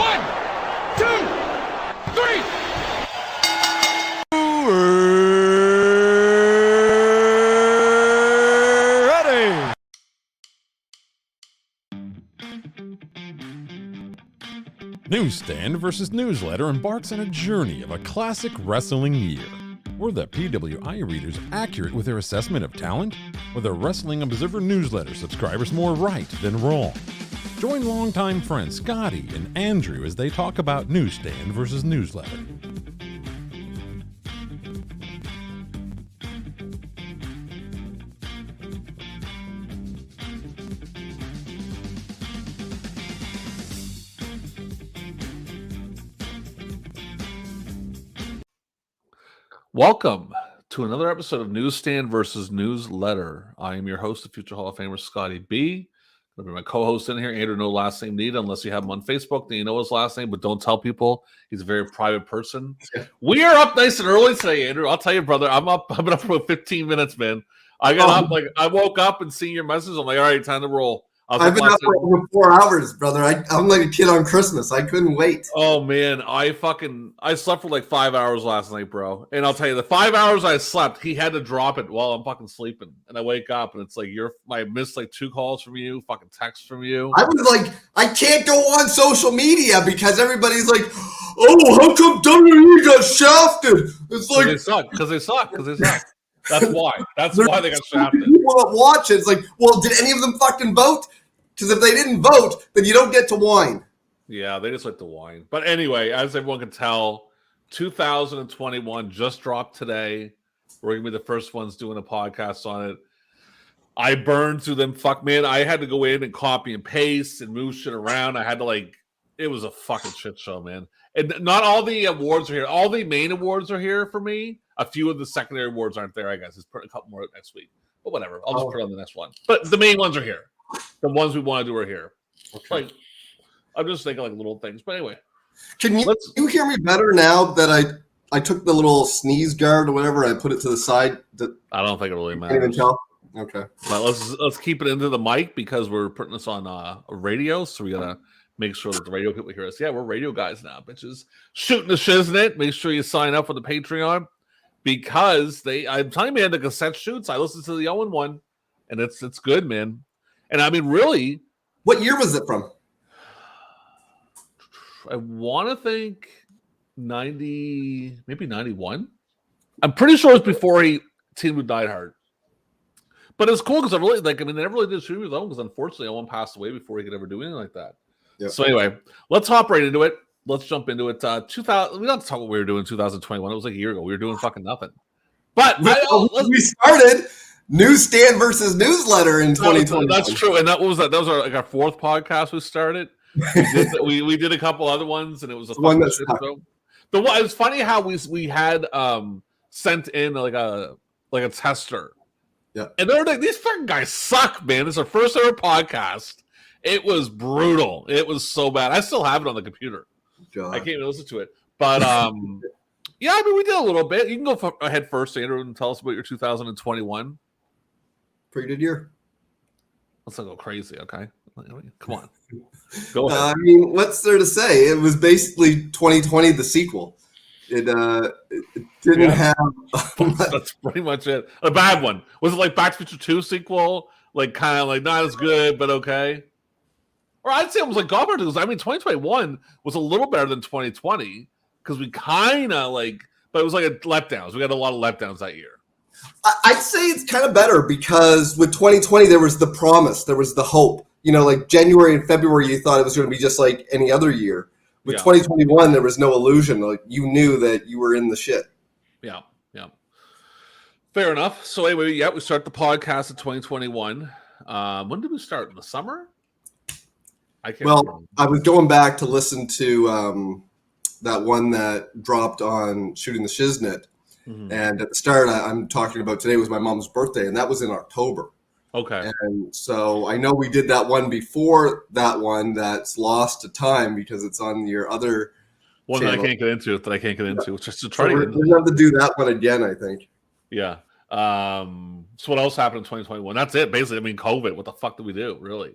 1, 2, 3. Ready. Newsstand versus Newsletter embarks on a journey of a classic wrestling year. Were the PWI readers accurate with their assessment of talent? Were the Wrestling Observer newsletter subscribers more right than wrong? Join longtime friends Scotty and Andrew as they talk about Newsstand versus Newsletter. Welcome to another episode of Newsstand versus Newsletter. I am your host, the future Hall of Famer Scotty B. I'll be my co-host in here, Andrew. No last name needed unless you have him on Facebook. Then you know his last name, but don't tell people. He's a very private person. We are up nice and early today, Andrew. I'll tell you, brother. I've been up for about 15 minutes, man. I got up I woke up and seeing your message. I'm like, all right, time to roll. I've been up for over 4 hours, brother. I'm like a kid on Christmas. I couldn't wait. Oh man, I slept for like 5 hours last night, bro. And I'll tell you, the 5 hours I slept, he had to drop it while I'm fucking sleeping. And I wake up and it's like I missed like 2 calls from you, fucking texts from you. I was like, I can't go on social media because everybody's like, oh, how come WWE got shafted? It's like because they suck. That's why. That's why they got shafted. People that watch it, it's like, well, did any of them fucking vote? Because if they didn't vote, then you don't get to whine. Yeah, they just like to whine. But anyway, as everyone can tell, 2021 just dropped today. We're going to be the first ones doing a podcast on it. I burned through them. Fuck, man. I had to go in and copy and paste and move shit around. I had to it was a fucking shit show, man. And not all the awards are here. All the main awards are here for me. A few of the secondary awards aren't there, I guess. It's put a couple more next week. But whatever. I'll just put it on the next one. But the main ones are here. The ones we want to do are here. Okay. I'm just thinking like little things. But anyway. Can you hear me better now that I took the little sneeze guard or whatever, I put it to the side? I don't think it really matters. Can't even tell? Okay. But let's keep it into the mic because we're putting this on a radio, so we gotta make sure that the radio people hear us. Yeah, we're radio guys now, bitches. Shootin the Shiznit. Make sure you sign up for the Patreon because I'm telling you, man, the cassette shoots. I listened to the Owen one, and it's good, man. And I mean, really. What year was it from? I want to think 90, maybe 91. I'm pretty sure it's before he teamed with Neidhart. But it's cool because they never really did Shooting with Owen because unfortunately Owen passed away before he could ever do anything like that. Yep. So anyway, let's hop right into it. Let's jump into it. 2000. We don't have to talk what we were doing in 2021. It was like a year ago. We were doing fucking nothing. But we started Newsstand versus Newsletter in 2020. That's true. And that was our 4th podcast we started. We did a couple other ones, and it was a one that's it was funny how we had sent in like a tester. Yeah. And they're like, these fucking guys suck, man. It's our first ever podcast. It was brutal. It was so bad. I still have it on the computer. God. I can't even listen to it. But yeah, I mean, we did a little bit. You can go ahead first, Andrew, and tell us about your 2021. Pretty good year. Let's not go crazy, okay? Come on. Go ahead. I mean, what's there to say? It was basically 2020, the sequel. It didn't have... That's pretty much it. A bad one. Was it like Back to the Future 2 sequel? Like, kind of like not as good, but okay? Or I'd say it was like Goblin because I mean, 2021 was a little better than 2020 because we kind of but it was like a letdowns. We got a lot of letdowns that year. I'd say it's kind of better because with 2020, there was the promise. There was the hope. You know, like January and February, you thought it was going to be just like any other year. With 2021, there was no illusion. Like you knew that you were in the shit. Yeah. Fair enough. So anyway, we start the podcast in 2021. When did we start? In the summer? I can't remember. I was going back to listen to that one that dropped on Shootin the Shiznit. Mm-hmm. And at the start, I'm talking about today was my mom's birthday, and that was in October. Okay. And so I know we did that one before that one that's lost to time because it's on your other one channel. That I can't get into. Just to try to have to do that one again, I think. Yeah. So what else happened in 2021? That's it. Basically, I mean, COVID. What the fuck did we do, really?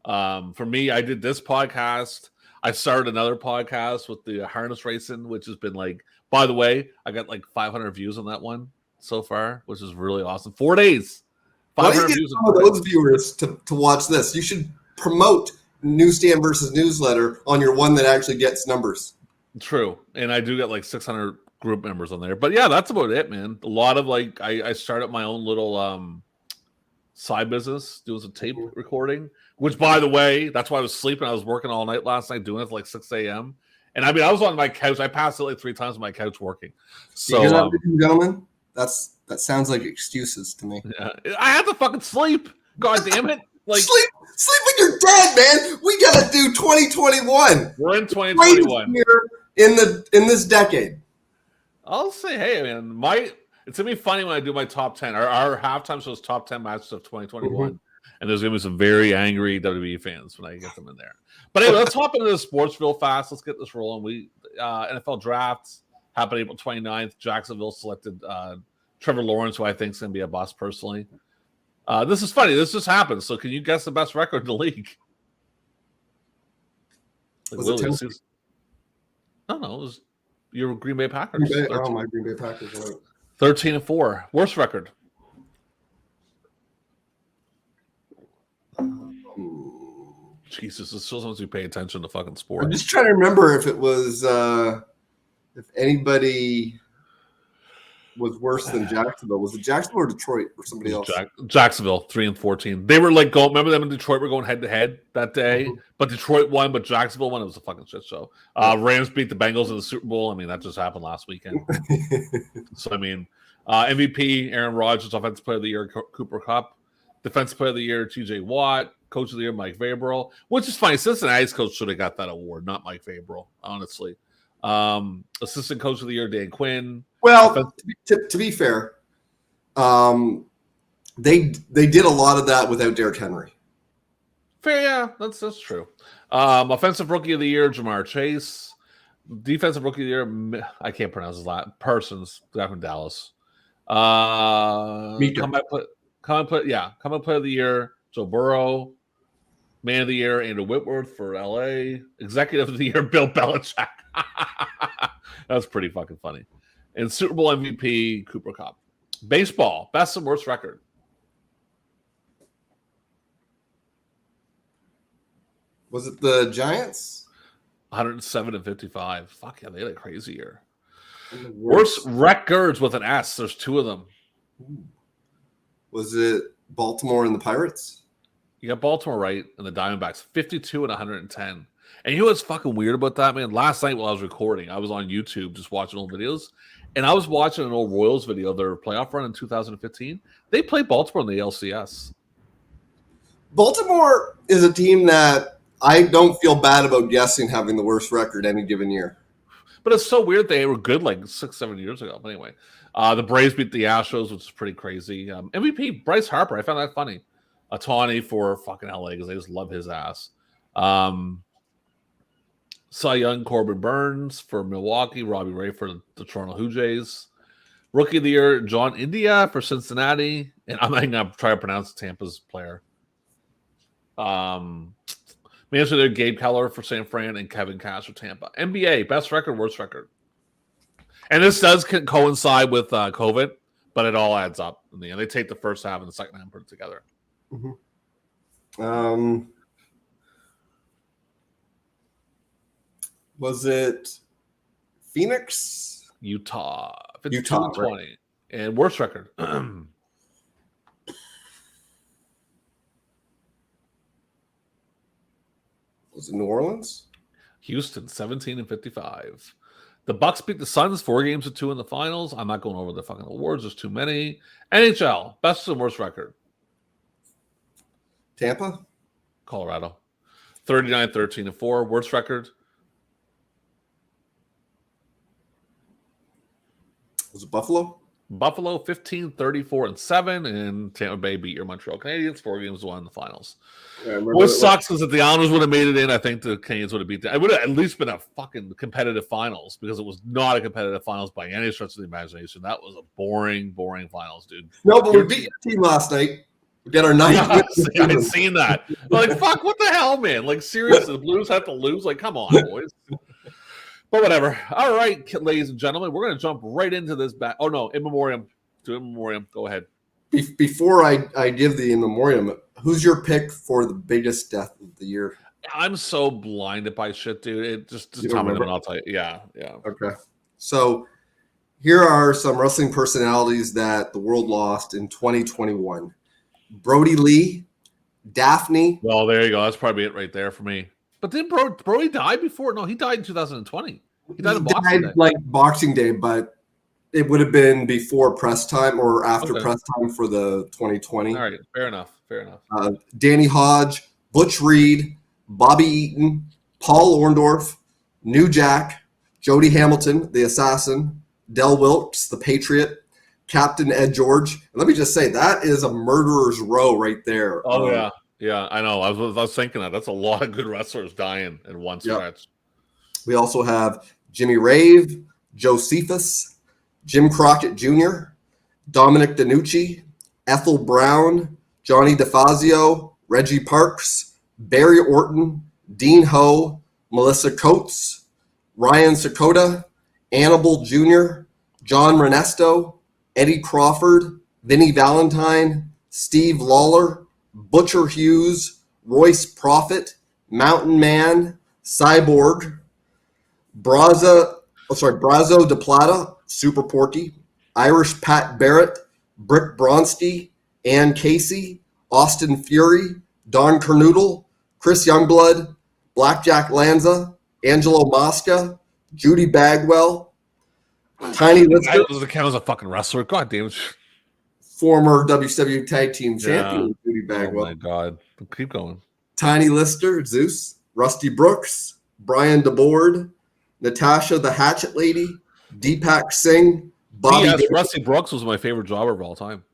For me, I did this podcast. I started another podcast with the harness racing, which has been like, by the way, I got like 500 views on that one so far, which is really awesome. 4 days. Why don't you get some of those viewers to watch this? You should promote Newsstand versus Newsletter on your one that actually gets numbers. True. And I do get like 600 group members on there. But yeah, that's about it, man. A lot of like, I started my own little side business, doing some tape recording, which by the way, that's why I was sleeping. I was working all night last night, doing it at like 6 a.m. And I mean, I was on my couch. I passed it like 3 times on my couch working. So, gentlemen, that sounds like excuses to me. Yeah, I had to fucking sleep. God damn it! Like sleep when you're dead, man. We gotta do 2021. We're in 2021 in this decade. I'll say, hey, man, it's gonna be funny when I do my top 10. Our halftime shows top 10 matches of 2021, and there's gonna be some very angry WWE fans when I get them in there. But anyway, let's hop into the sports real fast. Let's get this rolling. We NFL drafts happened April 29th. Jacksonville selected Trevor Lawrence, who I think is going to be a bust personally. This is funny. This just happened. So can you guess the best record in the league? Like, was it no, it was your Green Bay Packers. My Green Bay Packers. Right. 13-4. Worst record. Jesus, this shows once you pay attention to fucking sports. I'm just trying to remember if it was if anybody was worse than Jacksonville. Was it Jacksonville or Detroit or somebody else? Jacksonville, 3-14. They were like remember them in Detroit were going head to head that day, but Detroit won, but Jacksonville won. It was a fucking shit show. Rams beat the Bengals in the Super Bowl. I mean, that just happened last weekend. So I mean, MVP Aaron Rodgers, Offensive Player of the Year Cooper Kupp, Defensive Player of the Year TJ Watt, Coach of the Year Mike Vrabel, which is funny. Cincinnati's coach should have got that award, not Mike Vrabel, honestly. Assistant Coach of the Year Dan Quinn. Well, to be fair, they did a lot of that without Derrick Henry. Fair, yeah, that's true. Offensive Rookie of the Year Jamar Chase. Defensive Rookie of the Year, I can't pronounce his last. Parsons, guy from Dallas. Comeback Player of the Year Joe Burrow. Man of the Year Andrew Whitworth for LA. Executive of the Year Bill Belichick. That's pretty fucking funny. And Super Bowl MVP Cooper Kupp. Baseball, best and worst record. Was it the Giants? 107-55. Fuck yeah, they had a crazy year. Worst records with an S. There's 2 of them. Was it Baltimore and the Pirates? You got Baltimore right and the Diamondbacks, 52 and 110. And you know what's fucking weird about that, man? Last night while I was recording, I was on YouTube just watching old videos, and I was watching an old Royals video of their playoff run in 2015. They played Baltimore in the LCS. Baltimore is a team that I don't feel bad about guessing having the worst record any given year. But it's so weird they were good like 6-7 years ago. But anyway, the Braves beat the Astros, which is pretty crazy. MVP Bryce Harper, I found that funny. Ohtani for fucking LA because I just love his ass. Cy Young, Corbin Burns for Milwaukee, Robbie Ray for the Toronto Blue Jays. Rookie of the Year, John India for Cincinnati. And I'm not going to try to pronounce Tampa's player. Manager there, Gabe Keller for San Fran and Kevin Cash for Tampa. NBA, best record, worst record. And this does coincide with COVID, but it all adds up in the end. They take the first half and the second half and put it together. Was it Phoenix? Utah. Utah, 20. Right. And worst record. Was it New Orleans? Houston, 17-55. The Bucks beat the Suns 4-2 in the finals. I'm not going over the fucking awards. There's too many. NHL, best and worst record. Tampa? Colorado. 39-13-4. Worst record. Was it Buffalo? Buffalo 15-34-7, and Tampa Bay beat your Montreal Canadiens 4-1 in the finals. Yeah, what sucks is if the Islanders would have made it in, I think the Canadiens would have beat them. It would have at least been a fucking competitive finals because it was not a competitive finals by any stretch of the imagination. That was a boring finals, dude. No, but we beat your team last night. We get our ninth. I've seen that. Like, fuck, what the hell, man? Like, seriously, the Blues have to lose? Like, come on, boys. But whatever. All right, ladies and gentlemen, we're going to jump right into this back. Oh, no, in memoriam. To in memoriam. Go ahead. Before I give the in memoriam, who's your pick for the biggest death of the year? I'm so blinded by shit, dude. It just tell me, and I'll tell you. Yeah. Okay. So here are some wrestling personalities that the world lost in 2021. Brody Lee, Daphne. Well, there you go. That's probably it right there for me. But didn't Brody die before? No, he died in 2020. He died like Boxing Day, but it would have been before press time or after press time for the 2020. All right, fair enough. Danny Hodge, Butch Reed, Bobby Eaton, Paul Orndorff, New Jack, Jody Hamilton, the Assassin, Del Wilkes, the Patriot, Captain Ed George. And let me just say, that is a murderer's row right there. Oh, yeah, I know. I was thinking that. That's a lot of good wrestlers dying in one stretch. We also have Jimmy Rave, Josephus, Jim Crockett Jr., Dominic DeNucci, Ethel Brown, Johnny DeFazio, Reggie Parks, Barry Orton, Dean Ho, Melissa Coates, Ryan Sakota, Annabelle Jr., John Renesto, Eddie Crawford, Vinnie Valentine, Steve Lawler, Butcher Hughes, Royce Prophet, Mountain Man, Cyborg, Brazo de Plata, Super Porky, Irish Pat Barrett, Britt Bronsky, Ann Casey, Austin Fury, Don Kernoodle, Chris Youngblood, Blackjack Lanza, Angelo Mosca, Judy Bagwell, Tiny Lister. Does it count as a fucking wrestler? God damn it. Former WCW Tag Team Champion, Judy Bagwell. Oh my God. Keep going. Tiny Lister, Zeus, Rusty Brooks, Brian DeBoard, Natasha the Hatchet Lady, Deepak Singh, Bobby. Yes, Rusty Brooks was my favorite jobber of all time.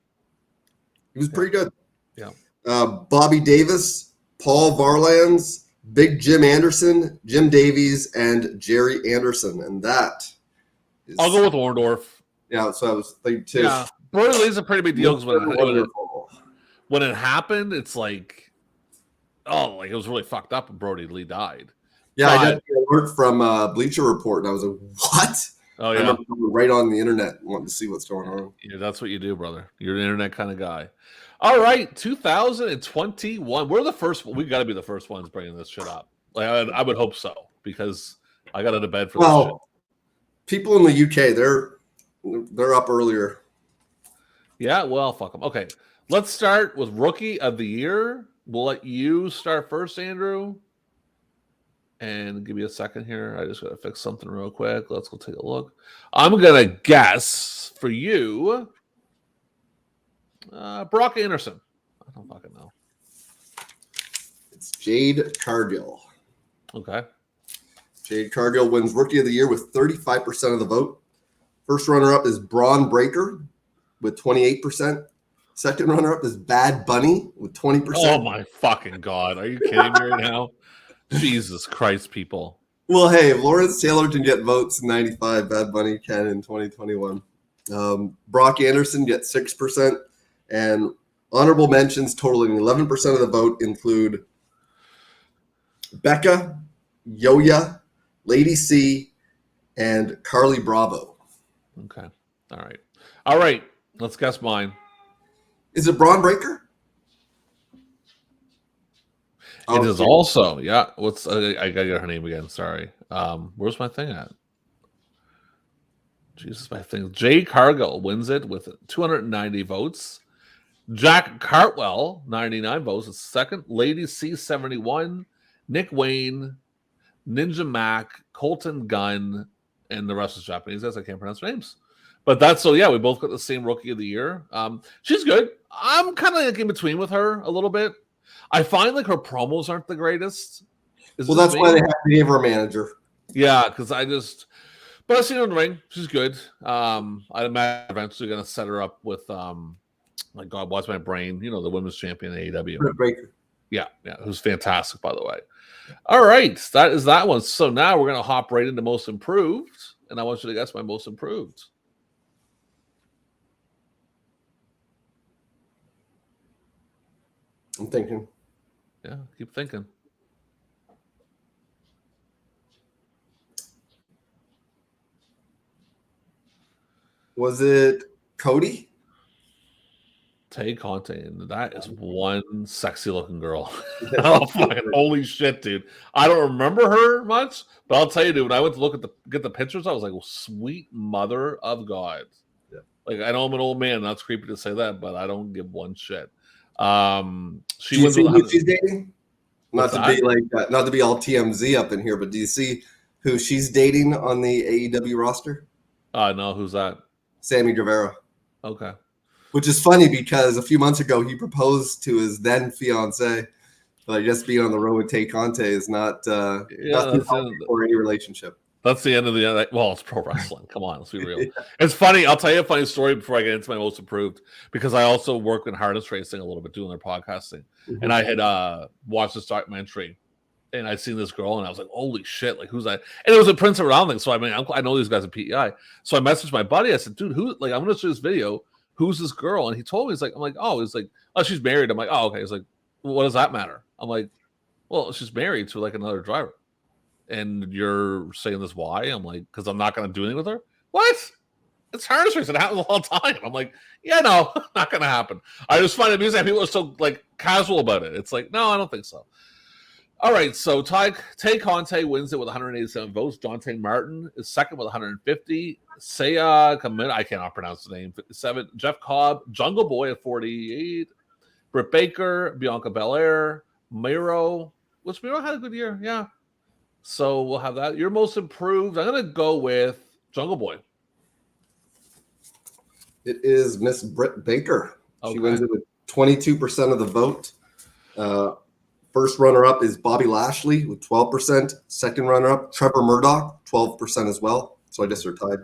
He was pretty good. Yeah. Bobby Davis, Paul Varlands, Big Jim Anderson, Jim Davies, and Jerry Anderson. And that is... I'll go with Orndorff. Yeah, so I was thinking too. Yeah. Brody Lee's a pretty big deal because when it happened, it's like, it was really fucked up when Brody Lee died. Yeah, I got the alert from Bleacher Report, and I was like, what? Oh, yeah. I remember right on the internet wanting to see what's going on. Yeah, that's what you do, brother. You're an internet kind of guy. All right, 2021. We're the first. We got to be the first ones bringing this shit up. Like I would hope so, because I got out of bed for this shit. People in the UK, they're up earlier. Yeah, well, fuck them. Okay, let's start with Rookie of the Year. We'll let you start first, Andrew. And give me a second here. I just got to fix something real quick. Let's go take a look. I'm going to guess for you, Brock Anderson. I don't fucking know. It's Jade Cargill. Okay. Jade Cargill wins Rookie of the Year with 35% of the vote. First runner-up is Braun Breaker with 28%. Second runner-up is Bad Bunny with 20%. Oh, my fucking God. Are you kidding me right now? Jesus Christ, people. Well, hey, if Lawrence Taylor can get votes in 95, Bad Bunny can in 2021. Brock Anderson gets 6%. And honorable mentions totaling 11% of the vote include Becca, Yoya, Lady C, and Carly Bravo. Okay. All right. Let's guess mine. Is it Braun Breaker? It is also, yeah. What's I gotta get her name again. Sorry. Where's my thing at? Jesus, my thing. Jay Cargill wins it with 290 votes. Jack Cartwell, 99 votes, is second. Lady C, 71. Nick Wayne, Ninja Mac, Colton Gunn, and the rest is Japanese guys. I can't pronounce their names. But that's so, yeah, we both got the same Rookie of the Year. She's good. I'm kind of like in between with her a little bit. I find like her promos aren't the greatest. Well, that's why they have to give her a manager. Yeah, because but I've seen her in the ring. She's good. I'd imagine eventually going to set her up with, my God, what's my brain? You know, the women's champion in AEW. Britt Baker. Yeah, who's fantastic, by the way. All right, that is that one. So now we're going to hop right into Most Improved, and I want you to guess my Most Improved. I'm thinking. Yeah, keep thinking. Was it Cody? Tay Conte, and that is one sexy looking girl. Oh, fucking holy shit, dude! I don't remember her much, but I'll tell you, dude. When I went to look at get the pictures, I was like, well, "Sweet mother of God!" Yeah. Like, I know I'm an old man. That's creepy to say that, but I don't give one shit. She Do you wins see with who she's dating? Not What's to that? be like, not to be all TMZ up in here, but do you see who she's dating on the AEW roster? No, who's that? Sammy Guevara. Okay. Which is funny because a few months ago he proposed to his then fiance, but I guess being on the road with Tay Conte is not too healthy for any relationship. That's the end of the well, it's pro wrestling. Come on, let's be real. It's funny. I'll tell you a funny story before I get into my most improved, because I also work in harness racing a little bit, doing their podcasting, and I had watched this documentary, and I'd seen this girl, and I was like, "Holy shit! Like, who's that?" And it was a Prince of Round thing. So I mean, I know these guys at PEI. So I messaged my buddy. I said, "Dude, who? Like, I'm going to show this video. Who's this girl?" And he told me, he's like, "I'm like, oh, he's like, oh, she's married." I'm like, "Oh, okay." He's like, well, "What does that matter?" I'm like, "Well, she's married to like another driver." And you're saying this why? I'm like, because I'm not going to do anything with her. What? It's harness racing. It happens all the time. I'm like, yeah, no, not going to happen. I just find it amusing that people are so like casual about it. It's like, no, I don't think so. All right, so Tay Conte wins it with 187 votes. Dante Martin is second with 150. Saya Kamina, I cannot pronounce the name, 57. Jeff Cobb, Jungle Boy at 48. Britt Baker, Bianca Belair, Miro, which Miro had a good year, yeah. So we'll have that. Your most improved, I'm going to go with Jungle Boy. It is Miss Britt Baker. Okay. She wins it with 22% of the vote. First runner-up is Bobby Lashley with 12%. Second runner-up, Trevor Murdoch, 12% as well. So I guess they're tied.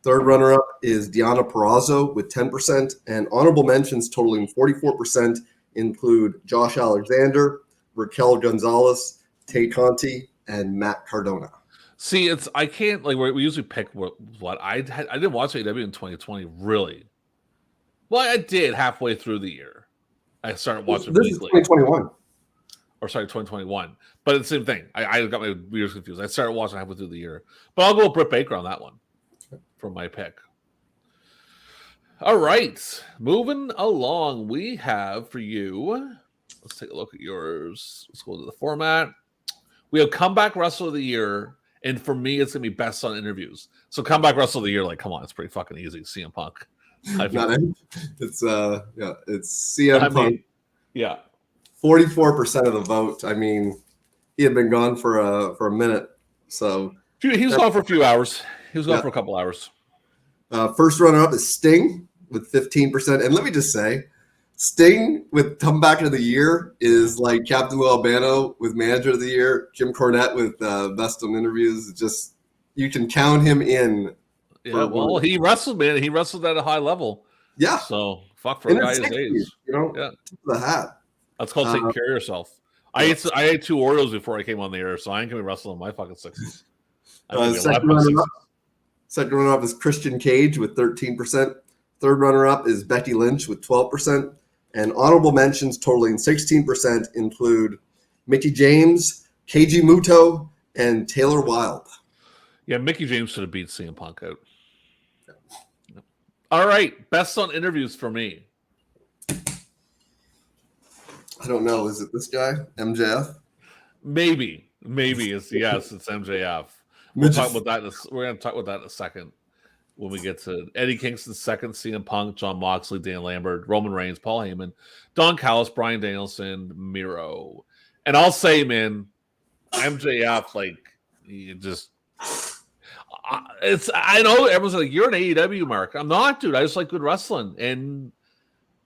Third runner-up is Deonna Purrazzo with 10%. And honorable mentions totaling 44% include Josh Alexander, Raquel Gonzalez, Tay Conti, and Matt Cardona. See, I can't, like, we usually pick what I didn't watch AEW in 2020, really. Well, I did halfway through the year. I started watching this weekly. This is 2021. Or sorry, 2021. But it's the same thing. I got my years confused. I started watching halfway through the year. But I'll go with Britt Baker on that one for my pick. All right. Moving along, we have for you, let's take a look at yours. Let's go to the format. We have Comeback Wrestler of the Year. And for me, it's going to be Best on Interviews. So Comeback Wrestler of the Year, like, come on, it's pretty fucking easy. CM Punk. It's CM Punk. Yeah. 44% of the vote. I mean, he had been gone for a minute. So he was gone for a few hours. He was gone for a couple hours. First runner-up is Sting with 15%. And let me just say, Sting with Comeback of the Year is like Captain Lou Albano with Manager of the Year, Jim Cornette with Best on Interviews. It's just, you can count him in. Yeah, well, he wrestled, man. He wrestled at a high level. Yeah. So, fuck for a guy his age. You know, yeah. The hat. That's called taking care of yourself. I ate 2 Oreos before I came on the air, so I ain't going to be wrestling in my fucking 60s. Second runner-up is Christian Cage with 13%. Third runner-up is Becky Lynch with 12%. And honorable mentions totaling 16% include Mickie James, Keiji Muto, and Taylor Wilde. Yeah, Mickie James should have beat CM Punk out. Yeah. All right, Best on Interviews for me. I don't know. Is it this guy, MJF? Maybe it's MJF. We're going to talk about that in a second when we get to Eddie Kingston second, CM Punk, Jon Moxley, Dan Lambert, Roman Reigns, Paul Heyman, Don Callis, Bryan Danielson, Miro. And I'll say, man, MJF, like, you just I know everyone's like, you're an AEW mark. I'm not, dude. I just like good wrestling. And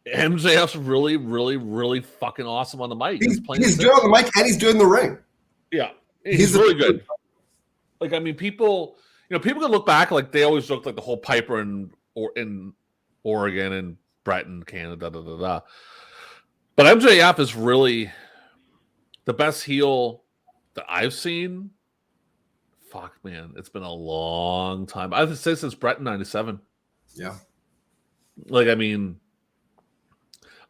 MJF's really, really, really fucking awesome on the mic. He's good on the mic and he's good in the ring. Yeah. He's really good. Like, I mean, people can look back, like, they always joke, like, the whole Piper in Oregon and Brett in Canada, But MJF is really the best heel that I've seen. Fuck, man. It's been a long time. I would say since Brett in 97. Yeah. Like, I mean,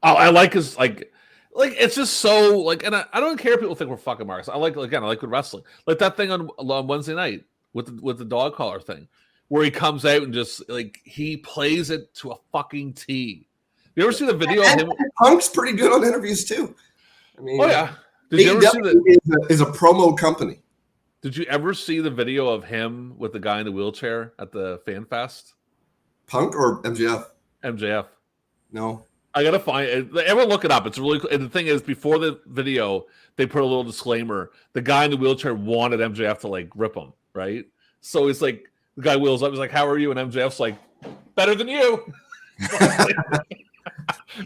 I like his, like Like it's just so like, and I don't care if people think we're fucking marks. I like good wrestling. Like that thing on Wednesday night with the dog collar thing, where he comes out and just like he plays it to a fucking T. You ever see the video of him? Punk's pretty good on interviews too. I mean, oh yeah, did you ever see is a promo company. Did you ever see the video of him with the guy in the wheelchair at the Fan Fest? Punk or MJF? MJF. No. I gotta find it. Everyone look it up. It's really cool. And the thing is, before the video, they put a little disclaimer. The guy in the wheelchair wanted MJF to like rip him, right? So it's like the guy wheels up. He's like, "How are you?" And MJF's like, "Better than you."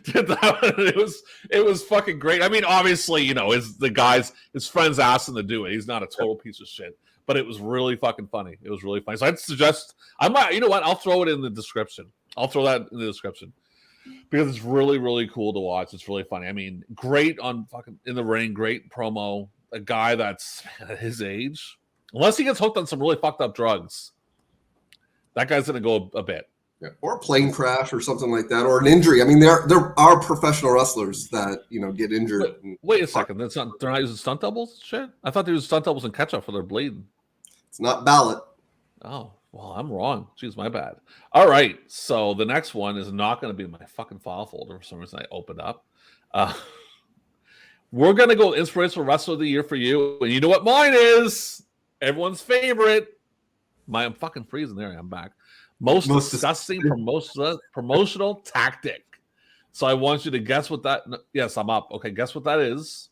It was fucking great. I mean, obviously, you know, his friends asked him to do it. He's not a total piece of shit, but it was really fucking funny. It was really funny. So I'd suggest you know what? I'll throw it in the description. I'll throw that in the description. Because it's really, really cool to watch. It's really funny. I mean, great on fucking in the ring, great promo. A guy that's at his age, unless he gets hooked on some really fucked up drugs, that guy's gonna go a bit. Yeah. Or a plane crash or something like that, or an injury. I mean, there are professional wrestlers that get injured. Wait a second, they're not using stunt doubles. Shit, I thought they used stunt doubles and ketchup for their bleeding. It's not ballot. Oh. Well, I'm wrong. Jeez, my bad. All right. So the next one is not going to be my fucking file folder for some reason I opened up. We're going to go inspirational wrestler of the year for you. And you know what mine is? Everyone's favorite. I'm fucking freezing there. I'm back. Most disgusting promotional tactic. So I want you to guess what that. Yes, I'm up. Okay, guess what that is.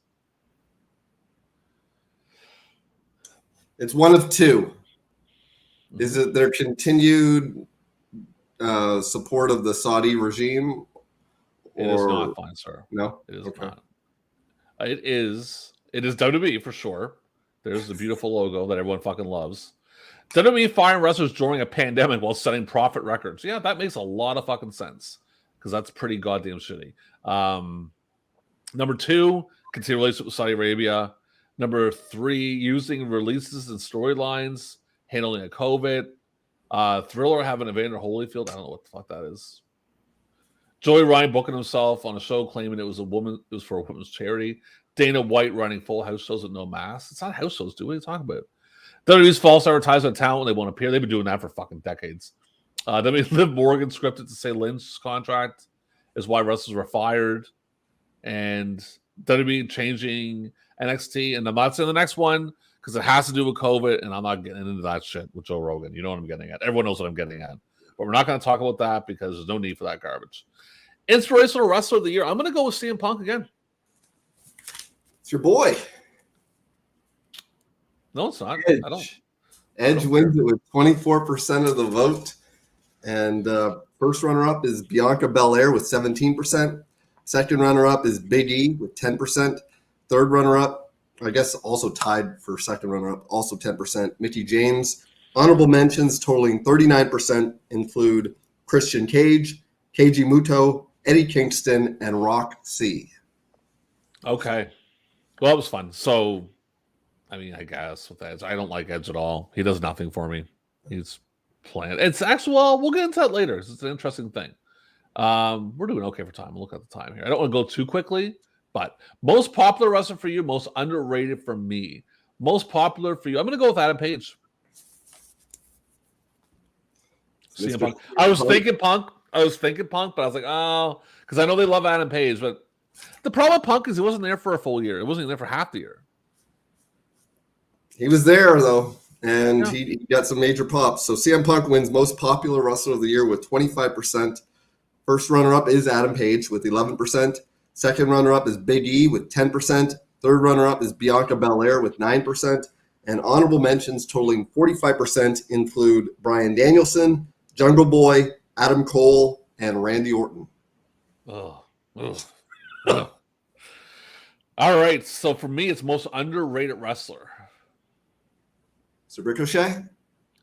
It's one of two. Is it their continued support of the Saudi regime? It is not, fine, sir. No, it is not. It is WWE for sure. There's the beautiful logo that everyone fucking loves. WWE firing wrestlers during a pandemic while setting profit records. Yeah, that makes a lot of fucking sense because that's pretty goddamn shitty. Number 2, continue relationship with Saudi Arabia. Number 3, using releases and storylines. Handling a COVID. Thriller having Evander Holyfield. I don't know what the fuck that is. Joey Ryan booking himself on a show claiming it was for a women's charity. Dana White running full house shows with no masks. It's not house shows, dude. What are you talking about? WWE's false advertisement of talent when they won't appear. They've been doing that for fucking decades. Liv Morgan scripted to say Lynch's contract is why wrestlers were fired. And WWE changing NXT. And I'm not saying the next one, because it has to do with COVID, and I'm not getting into that shit with Joe Rogan. You know what I'm getting at. Everyone knows what I'm getting at. But we're not going to talk about that because there's no need for that garbage. Inspirational wrestler of the year. I'm going to go with CM Punk again. It's your boy. No, it's not. Edge wins it with 24% of the vote. And first runner-up is Bianca Belair with 17%. Second runner-up is Big E with 10%. Third runner-up, I guess also tied for second runner-up, also 10%. Mickie James. Honorable mentions totaling 39% include Christian Cage, Keiji Muto, Eddie Kingston, and Rock C. Okay. Well, that was fun. So, I mean, I guess with Edge, I don't like Edge at all. He does nothing for me. He's playing. It's actually, well, we'll get into that later. It's an interesting thing. We're doing okay for time. Look at the time here. I don't want to go too quickly. But most popular wrestler for you, most underrated for me. Most popular for you. I'm going to go with Adam Page. CM Punk. I was thinking Punk, but I was like, oh, because I know they love Adam Page. But the problem with Punk is he wasn't there for a full year. He wasn't even there for half the year. He was there, though, and he got some major pops. So CM Punk wins most popular wrestler of the year with 25%. First runner-up is Adam Page with 11%. Second runner-up is Big E with 10%. Third runner-up is Bianca Belair with 9%. And honorable mentions totaling 45% include Bryan Danielson, Jungle Boy, Adam Cole, and Randy Orton. Oh. All right. So for me, it's most underrated wrestler. So Ricochet?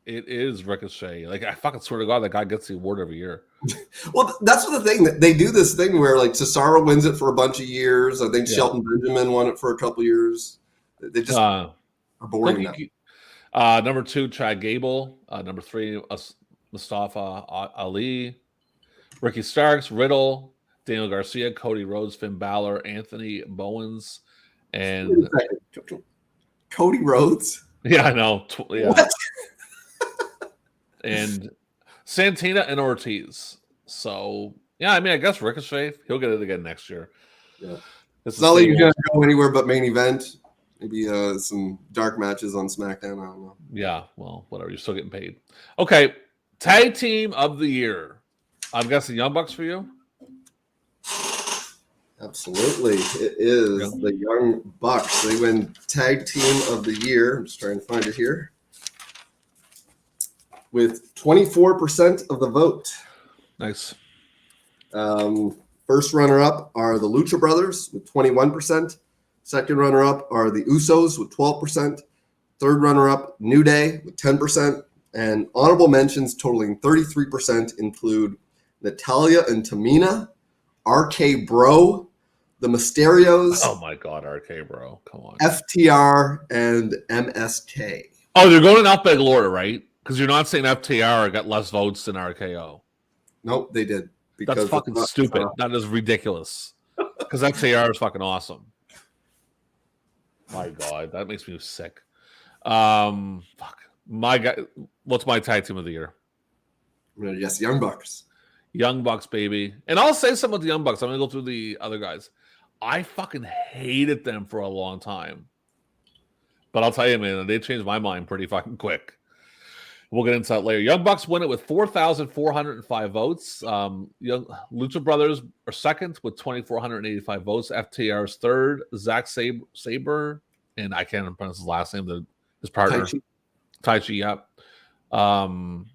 It is Ricochet. Like, I fucking swear to God, that guy gets the award every year. Well, that's the thing. That they do this thing where, like, Cesaro wins it for a bunch of years. I think Shelton Benjamin won it for a couple years. They just are boring now. Number 2, Chad Gable. Number 3, Mustafa Ali. Ricky Starks, Riddle. Daniel Garcia, Cody Rhodes, Finn Balor, Anthony Bowens, Wait and a second. Cody Rhodes? yeah, I know. Yeah. What? And Santina and Ortiz. So yeah, I mean, I guess Ricochet, he'll get it again next year. Yeah. It's It's not like you're going to go anywhere but main event. Maybe some dark matches on SmackDown. I don't know. Yeah, well, whatever. You're still getting paid. Okay, tag team of the year. I'm guessing Young Bucks for you. Absolutely. It is the Young Bucks. They win tag team of the year. I'm just trying to find it here. With 24% of the vote. Nice. First runner-up are the Lucha Brothers with 21%. Second runner-up are the Usos with 12%. Third runner-up, New Day with 10%. And honorable mentions totaling 33% include Natalia and Tamina, RK Bro, the Mysterios. Oh my God, RK Bro. Come on. FTR, and MSK. Oh, they're going in alphabetical order, right? Because you're not saying FTR got less votes than RKO. Nope, they did. That's fucking stupid. That is ridiculous. Because FTR is fucking awesome. My God, that makes me sick. Fuck. My guy. What's my tag team of the year? Yes, Young Bucks. Young Bucks, baby. And I'll say something with the Young Bucks. I'm gonna go through the other guys. I fucking hated them for a long time. But I'll tell you, man, they changed my mind pretty fucking quick. We'll get into that later. Young Bucks win it with 4,405 votes. Young Lucha Brothers are second with 2,485 votes. FTR is third. Zack Sabre, and I can't pronounce his last name. His partner, Tai Chi. Yep. Usos,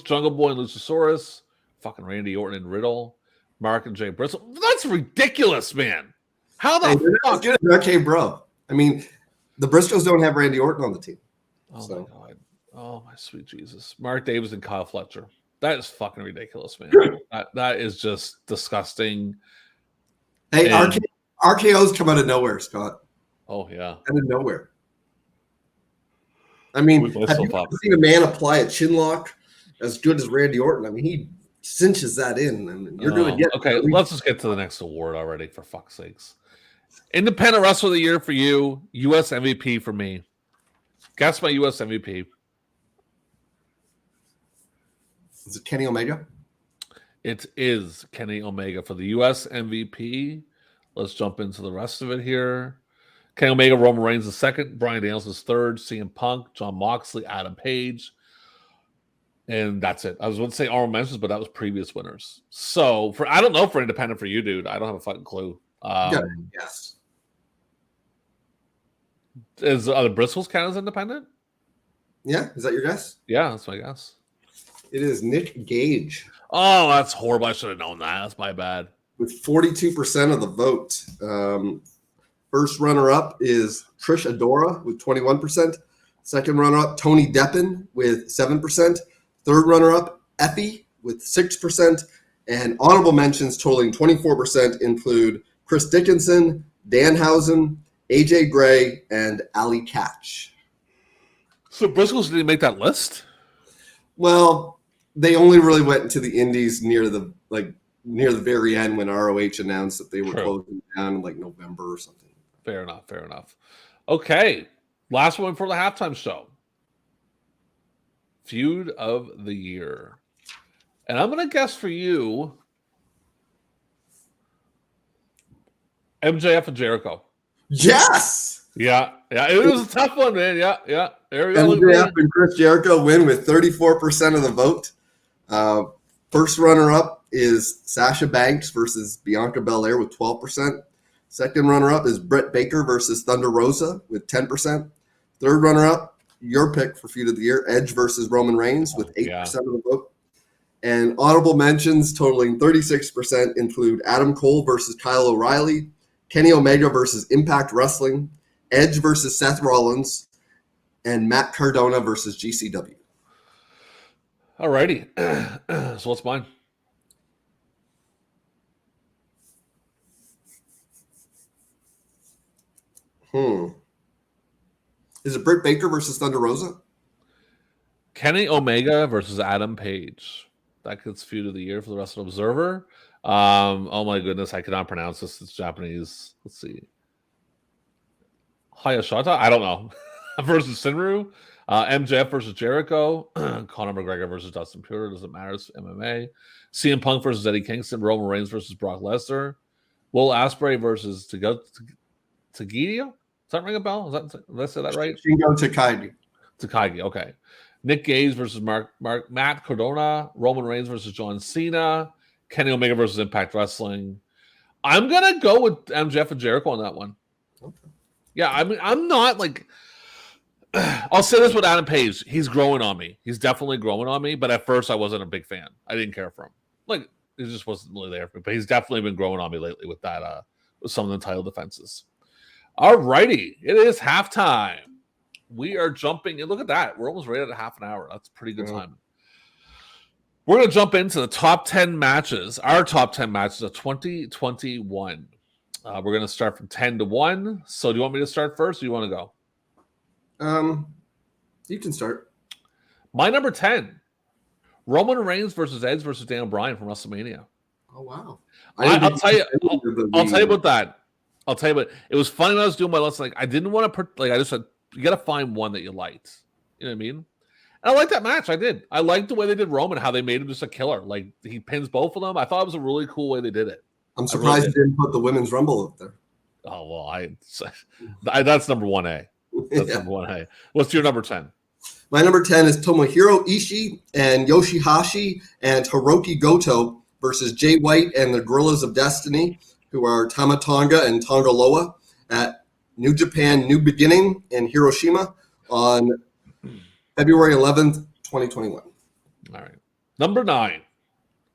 Jungle Boy, and Luchasaurus. Fucking Randy Orton and Riddle. Mark and Jay Briscoe. That's ridiculous, man. How the fuck? Good RK Bro. I mean, the Briscoes don't have Randy Orton on the team. Oh my God. Oh my sweet Jesus. Mark Davis and Kyle Fletcher. That is fucking ridiculous, man. that is just disgusting. Hey, RKO's come out of nowhere, Scott. Oh yeah. Out of nowhere. I mean, have you ever seen a man apply a chin lock as good as Randy Orton? I mean, he cinches that in. I mean, you're doing it. Okay, let's just get to the next award already, for fuck's sakes. Independent Wrestler of the Year for you. U.S. MVP for me. Guess my U.S. MVP. Is it Kenny Omega? It is Kenny Omega for the U.S. MVP. Let's jump into the rest of it here. Kenny Omega, Roman Reigns is second. Bryan Danielson is third. CM Punk, Jon Moxley, Adam Page. And that's it. I was going to say honorable mentions, but that was previous winners. So, I don't know for independent for you, dude. I don't have a fucking clue. Yes. Are the Briscoes count as independent? Yeah, is that your guess? Yeah, that's my guess. It is Nick Gage. Oh, that's horrible. I should have known that. That's my bad. With 42% of the vote. First runner-up is Trish Adora with 21%. Second runner-up, Tony Deppen with 7%. Third runner-up, Effie with 6%. And honorable mentions totaling 24% include Chris Dickinson, Danhausen, AJ Gray, and Ali Catch. So Briscoes didn't make that list? Well, they only really went into the indies near the very end when ROH announced that they were closing down in like November or something. Fair enough. Okay. Last one for the halftime show. Feud of the year. And I'm going to guess for you MJF and Jericho. Yes! Yeah. It was a tough one, man. Yeah. There we go. MJF and Chris Jericho win with 34% of the vote. First runner-up is Sasha Banks versus Bianca Belair with 12%. Second runner-up is Britt Baker versus Thunder Rosa with 10%. Third runner-up, your pick for Feud of the Year, Edge versus Roman Reigns with 8% of the vote. And honorable mentions totaling 36% include Adam Cole versus Kyle O'Reilly, Kenny Omega versus Impact Wrestling, Edge versus Seth Rollins, and Matt Cardona versus GCW. Alrighty. So what's mine? Is it Britt Baker versus Thunder Rosa? Kenny Omega versus Adam Page. That gets Feud of the Year for the Wrestling Observer. Oh my goodness, I cannot pronounce this. It's Japanese. Let's see. Hayashata? I don't know. Versus Sinru. MJF versus Jericho. Conor McGregor versus Dustin Poirier. Doesn't matter. It's MMA. CM Punk versus Eddie Kingston. Roman Reigns versus Brock Lesnar. Will Ospreay versus Tagidio? Does that ring a bell? Did I say that right? Shingo Takagi. Takagi, okay. Nick Gage versus Matt Cardona. Roman Reigns versus John Cena. Kenny Omega versus Impact Wrestling. I'm going to go with MJF and Jericho on that one. Okay. Yeah, I mean, I'm not like... I'll say this with Adam Page. He's growing on me. He's definitely growing on me, but at first I wasn't a big fan. I didn't care for him. Like, it just wasn't really there for me. But he's definitely been growing on me lately with that, with some of the title defenses. All righty. It is halftime. We are jumping, and look at that. We're almost right at a half an hour. That's pretty good time. We're going to jump into the top 10 matches, our top 10 matches of 2021. We're going to start from 10 to 1. So do you want me to start first, or do you want to go? You can start. My number 10, Roman Reigns versus Edge versus Daniel Bryan from WrestleMania. Oh, wow. I'll tell you about that. I'll tell you about it was funny when I was doing my list. Like, I didn't want to put, like, I just said, you got to find one that you liked. You know what I mean? And I liked that match. I did. I liked the way they did Roman, how they made him just a killer. Like, he pins both of them. I thought it was a really cool way they did it. I'm surprised you didn't put the Women's Rumble up there. Oh, well, that's number 1A. That's number 1A. What's your number 10? My number 10 is Tomohiro Ishii and Yoshihashi and Hiroki Goto versus Jay White and the Gorillas of Destiny, who are Tama Tonga and Tonga Loa at New Japan New Beginning in Hiroshima on February 11th, 2021. All right. Number 9,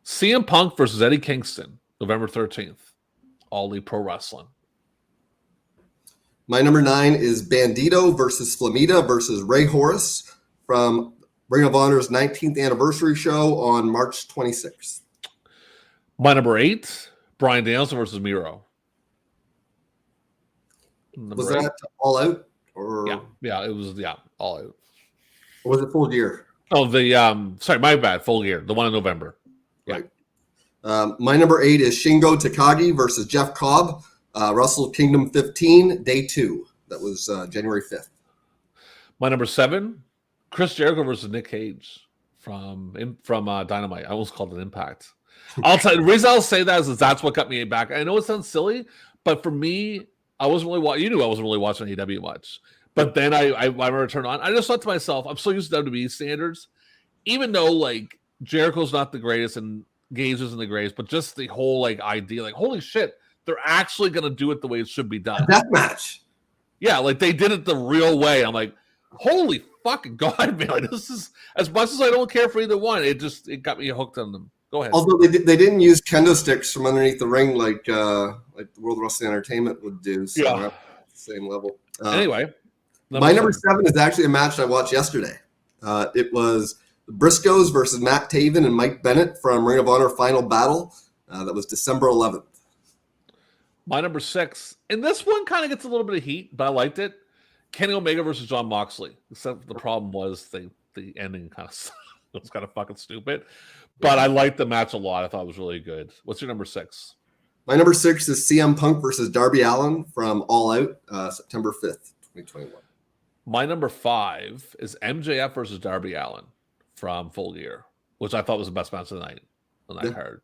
CM Punk versus Eddie Kingston, November 13th, All Elite Pro Wrestling. My number 9 is Bandito versus Flamita versus Ray Horace from Ring of Honor's 19th anniversary show on March 26th. My number 8, Bryan Danielson versus Miro. Was that All Out? Or yeah, it was All Out. Or was it Full Gear? Oh, sorry, my bad, Full Gear, the one in November. Yeah. Right. My number 8 is Shingo Takagi versus Jeff Cobb, Wrestle Kingdom 15, Day 2. That was January 5th. My number 7, Chris Jericho versus Nick Cage from Dynamite. I almost called it Impact. I'll tell you, the reason I'll say that is that's what got me back. I know it sounds silly, but for me, I wasn't really watching. You knew I wasn't really watching AEW much. But then I remember turned on. I just thought to myself, I'm so used to WWE standards, even though like Jericho's not the greatest and Gage isn't the greatest, but just the whole like idea, like holy shit, they're actually gonna do it the way it should be done. That match. Yeah, like they did it the real way. I'm like, holy fucking god, man! Like, this is, as much as I don't care for either one, it got me hooked on them. Go ahead. Although they didn't use kendo sticks from underneath the ring like World Wrestling Entertainment would do. So yeah, same level. Anyway, my number 7 is actually a match I watched yesterday. It was the Briscoes versus Matt Taven and Mike Bennett from Ring of Honor Final Battle. That was December 11th. My number 6, and this one kind of gets a little bit of heat, but I liked it. Kenny Omega versus Jon Moxley. Except the problem was the ending kind of it was kind of fucking stupid. But I liked the match a lot. I thought it was really good. What's your number 6? My number 6 is CM Punk versus Darby Allin from All Out, September 5th, 2021. My number 5 is MJF versus Darby Allin from Full Gear, which I thought was the best match of the night on that card.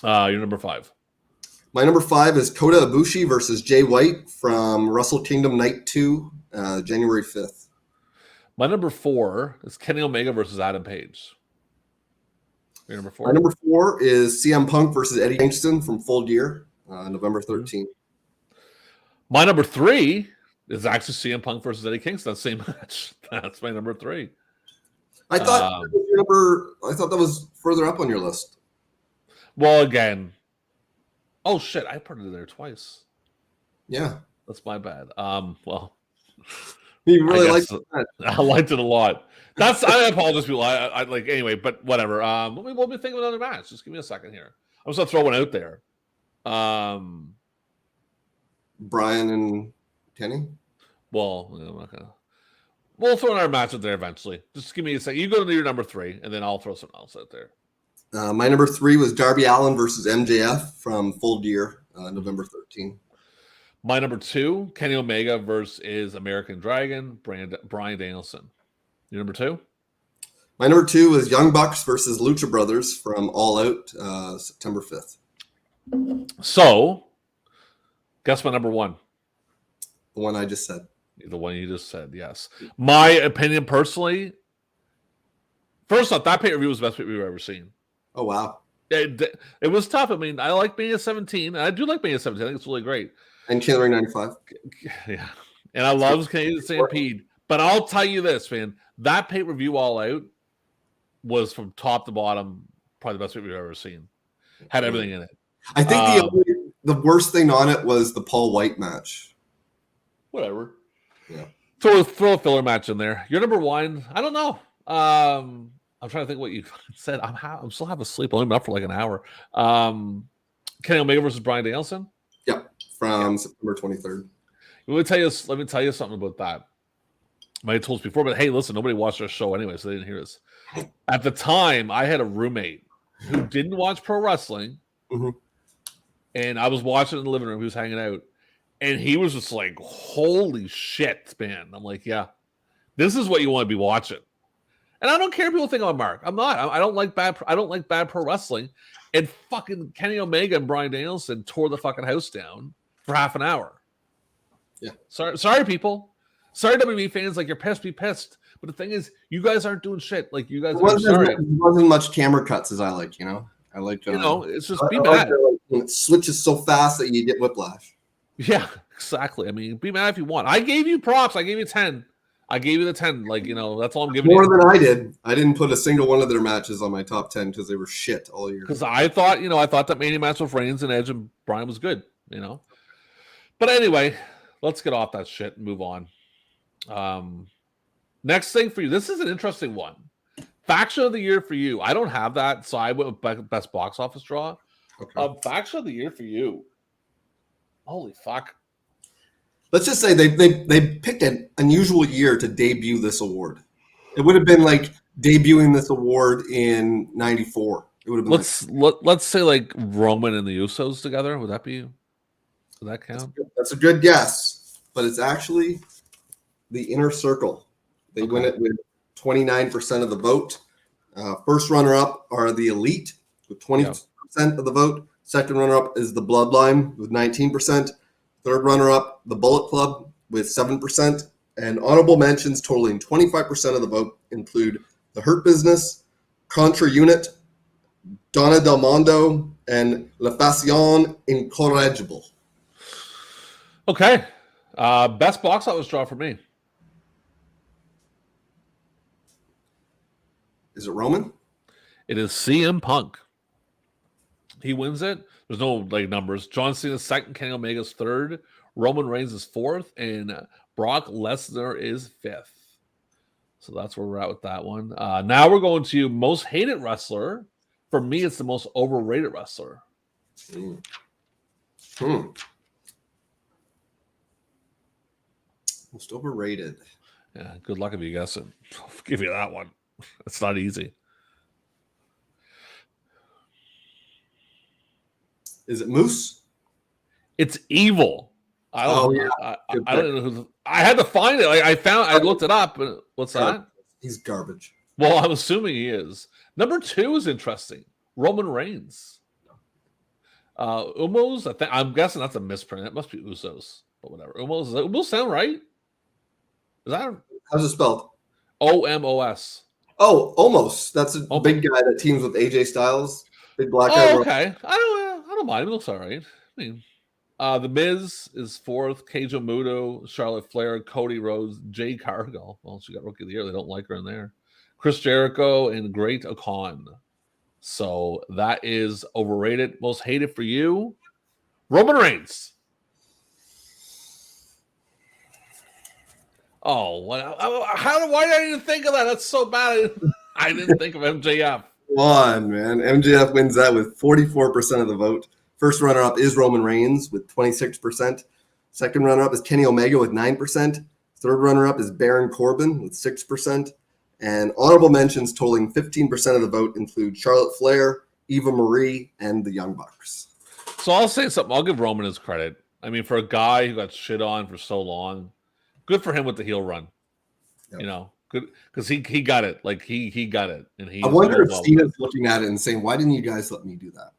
Your number 5. My number 5 is Kota Ibushi versus Jay White from Wrestle Kingdom Night 2, January 5th. My number 4 is Kenny Omega versus Adam Page. Your number 4? My number 4 is CM Punk versus Eddie Kingston from Full Gear, November 13th. My number 3 is actually CM Punk versus Eddie Kingston. That same match. That's my number 3. I thought that was further up on your list. Well, again, oh shit! I put it there twice. Yeah, that's my bad. Well, you really liked it. I liked it a lot. I apologize, people. I like anyway, but whatever. Let me think of another match. Just give me a second here. I'm just gonna throw one out there. Brian and Kenny. Well, I'm not gonna. We'll throw another match out there eventually. Just give me a second. You go to your number 3, and then I'll throw something else out there. My number 3 was Darby Allin versus MJF from Full Gear, November 13. My number 2, Kenny Omega versus American Dragon, Bryan Danielson. Your number 2? My number 2 was Young Bucks versus Lucha Brothers from All Out, September 5th. So, guess my number 1. The one I just said. The one you just said, yes. My opinion personally, first off, that pay-per-view was the best pay-per-view I've ever seen. Oh, wow. It was tough. I mean, I like Mania 17. I do like Mania 17. I think it's really great. And King 95. Yeah. And I love Canadian Stampede. But I'll tell you this, man. That pay-per-view All Out was from top to bottom probably the best pay-per-view I've ever seen. Had everything in it. I think the worst thing on it was the Paul White match. Whatever. Yeah. Throw a filler match in there. Your number 1, I don't know. I'm trying to think what you said. I'm still half asleep. I've only been up for like an hour. Kenny Omega versus Bryan Danielson. Yep, from September 23rd. Let me tell you something about that. I might have told us before, but hey, listen, nobody watched our show anyway, so they didn't hear us. At the time, I had a roommate who didn't watch pro wrestling, and I was watching in the living room. He was hanging out, and he was just like, "Holy shit, man!" I'm like, "Yeah, this is what you want to be watching." And I don't care if people think I'm Mark. I'm not. I don't like bad pro wrestling. And fucking Kenny Omega and Bryan Danielson tore the fucking house down for half an hour. Yeah. Sorry, people. Sorry, WWE fans. Like, you're pissed, be pissed. But the thing is, you guys aren't doing shit. Like, you guys are sorry. It wasn't much camera cuts as I like, you know? I like, it's just be mad. When it switches so fast that you get whiplash. Yeah, exactly. I mean, be mad if you want. I gave you props. I gave you 10. I gave you the 10. Like, that's all I'm giving More you. than I did. I didn't put a single one of their matches on my top 10 because they were shit all year. Because I thought that Mania match with Reigns and Edge and Bryan was good, But anyway, let's get off that shit and move on. Next thing for you. This is an interesting one. Faction of the year for you. I don't have that, so I went with best box office draw. Okay. Faction of the year for you. Holy fuck. Let's just say they picked an unusual year to debut this award. It would have been like debuting this award in '94. It would have been. Let's say like Roman and the Usos together. Would that count? That's a good guess, but it's actually the Inner Circle. They win it with 29% of the vote. First runner-up are the Elite with 20% of the vote. Second runner-up is the Bloodline with 19%. Third runner-up, the Bullet Club with 7%. And honorable mentions totaling 25% of the vote include the Hurt Business, Contra Unit, Donna Del Mondo, and La Fascion Incorrigible. Okay. Best box office draw for me. Is it Roman? It is CM Punk. He wins it. There's no numbers. John Cena's second, Kenny Omega's third, Roman Reigns is fourth, and Brock Lesnar is fifth. So that's where we're at with that one. Now we're going to most hated wrestler. For me, it's the most overrated wrestler. Most overrated. Yeah, good luck if you guess it. I'll give you that one. It's not easy. Is it Moose? It's Evil. I don't know who. I had to find it. I looked it up. What's that? He's garbage. Well, I'm assuming he is. Number 2 is interesting. Roman Reigns. Umos. I'm guessing that's a misprint. It must be Usos, but whatever. Umos. Does Umos sound right? Is that? How's it spelled? OMOS. Oh, almost. That's a big guy that teams with AJ Styles. Big black guy. Oh, okay. I don't mind. It looks all right. I mean, The Miz is fourth. Keiji Muto, Charlotte Flair, Cody Rhodes, Jay Cargill. Well, she got Rookie of the Year. They don't like her in there. Chris Jericho and Great Ocon. So that is overrated. Most hated for you, Roman Reigns. Oh, why did I even think of that? That's so bad. I didn't think of MJF. Man. MJF wins that with 44% of the vote. First runner-up is Roman Reigns with 26%. Second runner-up is Kenny Omega with 9%. Third runner-up is Baron Corbin with 6%. And honorable mentions totaling 15% of the vote include Charlotte Flair, Eva Marie, and the Young Bucks. So I'll say something. I'll give Roman his credit. I mean, for a guy who got shit on for so long, good for him with the heel run. Yep. You know, good because he got it. Like he got it, and he. I wonder if Cena's looking at it and saying, "Why didn't you guys let me do that?"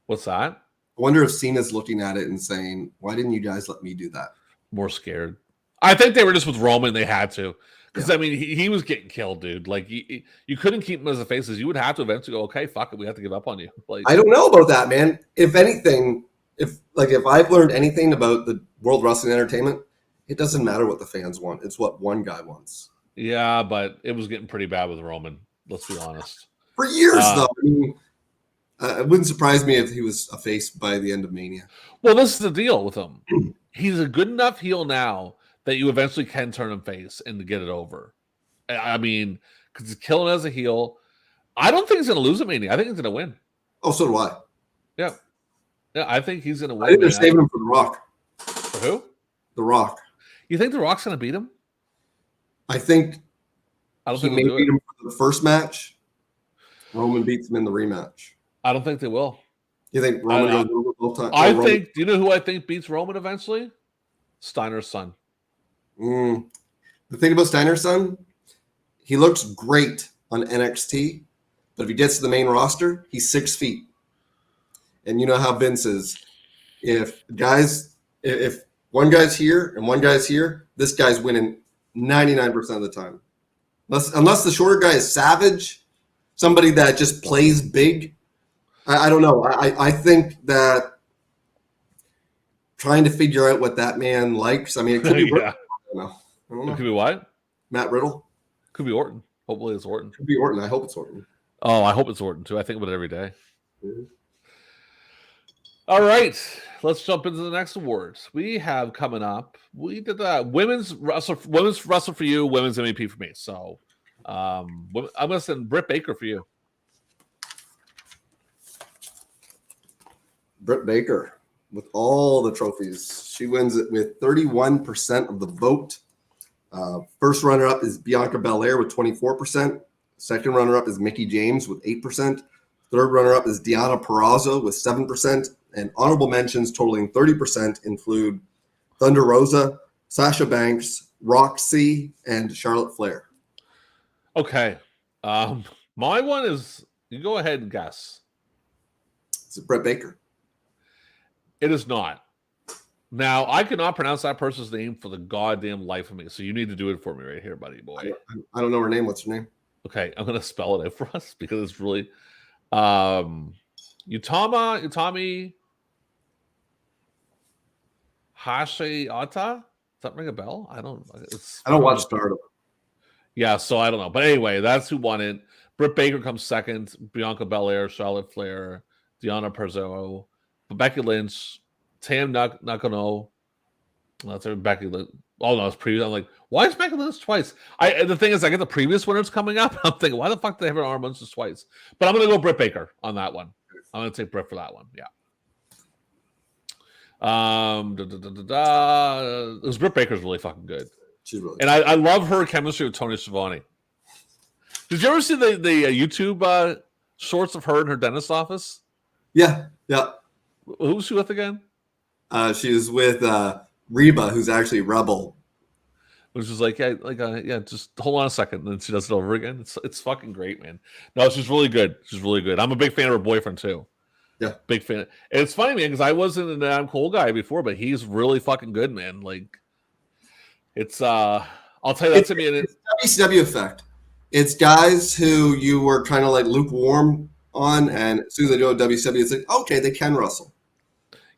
What's that? I wonder if Cena's looking at it and saying, "Why didn't you guys let me do that?" More scared. I think they were just with Roman. They had to. Because, Yeah. I mean, he was getting killed, dude. Like, you couldn't keep him as a face. You would have to eventually go, okay, fuck it. We have to give up on you. Like, I don't know about that, man. If anything, if I've learned anything about the World Wrestling Entertainment, it doesn't matter what the fans want. It's what one guy wants. Yeah, but it was getting pretty bad with Roman. Let's be honest. For years, though. I mean, it wouldn't surprise me if he was a face by the end of Mania. Well, this is the deal with him. He's a good enough heel now that you eventually can turn him face and get it over. I mean, because he's killing as a heel. I don't think he's going to lose at Mania. I think he's going to win. Oh, so do I. Yeah. Yeah, I think he's going to win. I think they're saving him for The Rock. For who? The Rock. You think The Rock's going to beat him? I think I don't he think may they'll do beat it. him for the first match. Roman beats him in the rematch. I don't think they will. You think Roman goes over both times? I think, do you know who I think beats Roman eventually? Steiner's son. The thing about Steiner's son, he looks great on NXT, but if he gets to the main roster, he's 6 feet. And you know how Vince is. If one guy's here and one guy's here, this guy's winning 99% of the time. Unless the shorter guy is savage, somebody that just plays big. I don't know. I think that trying to figure out what that man likes. I mean, it could be Yeah. I don't know. It could be what? Matt Riddle. Could be Orton. Hopefully it's Orton. Could be Orton. I hope it's Orton. Oh, I hope it's Orton too. I think about it every day. Mm-hmm. All right, let's jump into the next awards. We have coming up. We did that women's wrestle for you, women's MVP for me. So, I'm gonna send Britt Baker for you. Britt Baker with all the trophies. She wins it with 31% of the vote. First runner-up is Bianca Belair with 24%. Second runner-up is Mickie James with 8%. Third runner-up is Deonna Purrazzo with 7%. And honorable mentions totaling 30% include Thunder Rosa, Sasha Banks, Roxy, and Charlotte Flair. Okay. My one is, you go ahead and guess. It's Britt Baker. It is not. Now, I cannot pronounce that person's name for the goddamn life of me, so you need to do it for me right here, buddy boy. I don't know her name. What's her name? Okay, I'm going to spell it out for us because it's really... Utami Hashiata? Does that ring a bell? I don't watch Stardom. Yeah, so I don't know. But anyway, that's who won it. Britt Baker comes second. Bianca Belair, Charlotte Flair, Deonna Purrazzo, Becky Lynch, Tam Nakano. That's Becky Lynch. Oh no, it's previous. I'm like, why is Becky Lynch twice? The thing is, I get the previous winners coming up. I'm thinking, why the fuck do they have an arm wrenches twice? But I'm gonna go Britt Baker on that one. I'm gonna take Britt for that one. Yeah. Because Britt Baker's really fucking good. She's really and I love her chemistry with Tony Schiavone. Did you ever see the YouTube shorts of her in her dentist office? Yeah. Who was she with again? She was with Reba, who's actually Rebel. Which is like, just hold on a second. And then she does it over again. It's fucking great, man. No, she's really good. She's really good. I'm a big fan of her boyfriend, too. Yeah. Big fan. And it's funny, man, because I wasn't an Adam Cole guy before, but he's really fucking good, man. Like, it's, I'll tell you that to me. It's WCW effect. It's guys who you were kind of like lukewarm on, and as soon as they do a WCW, it's like, okay, they can wrestle.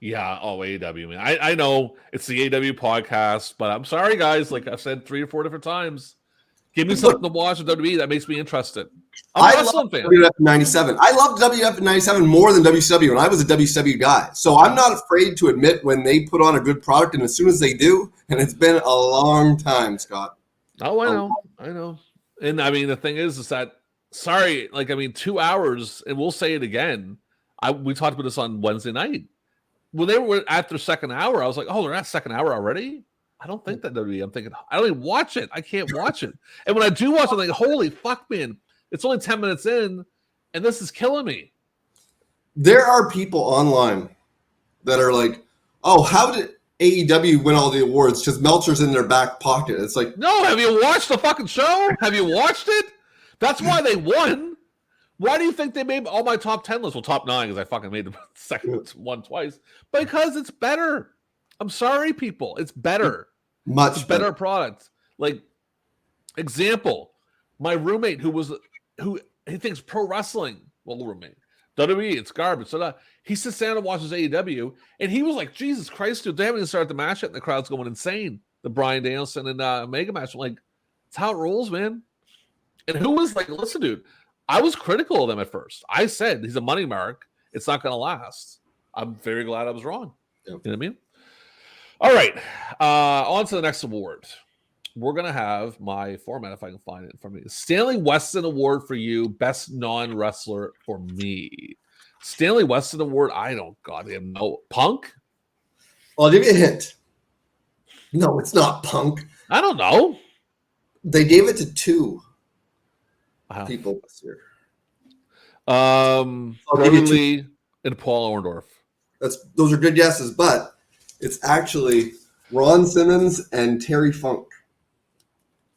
Yeah, AEW, man. I know it's the AEW podcast, but I'm sorry, guys. Like I've said 3 or 4 different times, give me something to watch with WWE that makes me interested. I'm a wrestling fan. WWF 97. I loved WWF 97 more than WCW, and I was a WCW guy. So I'm not afraid to admit when they put on a good product, and as soon as they do, and it's been a long time, Scott. Oh, I know. And I mean, the thing is that, sorry, like, I mean, 2 hours, and we'll say it again. We talked about this on Wednesday night. When they were at their second hour, I was like, oh, they're at second hour already? I don't think that WWE. I'm thinking, I don't even watch it. I can't watch it. And when I do watch it, I'm like, holy fuck, man. It's only 10 minutes in, and this is killing me. There are people online that are like, oh, how did AEW win all the awards? Because Meltzer's in their back pocket. It's like, no, have you watched the fucking show? Have you watched it? That's why they won. Why do you think they made all my top 10 lists? Well, top 9, because I fucking made the second one twice. Because it's better. I'm sorry, people. It's better. Much better product. Like, example, my roommate who he thinks pro wrestling, well, the roommate, WWE, it's garbage. So he sits down and watches AEW, and he was like, Jesus Christ, dude, they haven't even started the match yet, and the crowd's going insane. The Bryan Danielson and Omega match. I'm like, it's how it rolls, man. And who was like, listen, dude, I was critical of them at first. I said, he's a money mark. It's not going to last. I'm very glad I was wrong. Yeah. You know what I mean? All right. On to the next award. We're going to have my format, if I can find it in front of me. Stanley Weston Award for you, best non-wrestler for me. Stanley Weston Award, I don't goddamn know. Punk? I'll give you a hint. No, it's not Punk. I don't know. They gave it to 2 people this year. Brody Lee and Paul Orndorff. Those are good guesses, but it's actually Ron Simmons and Terry Funk.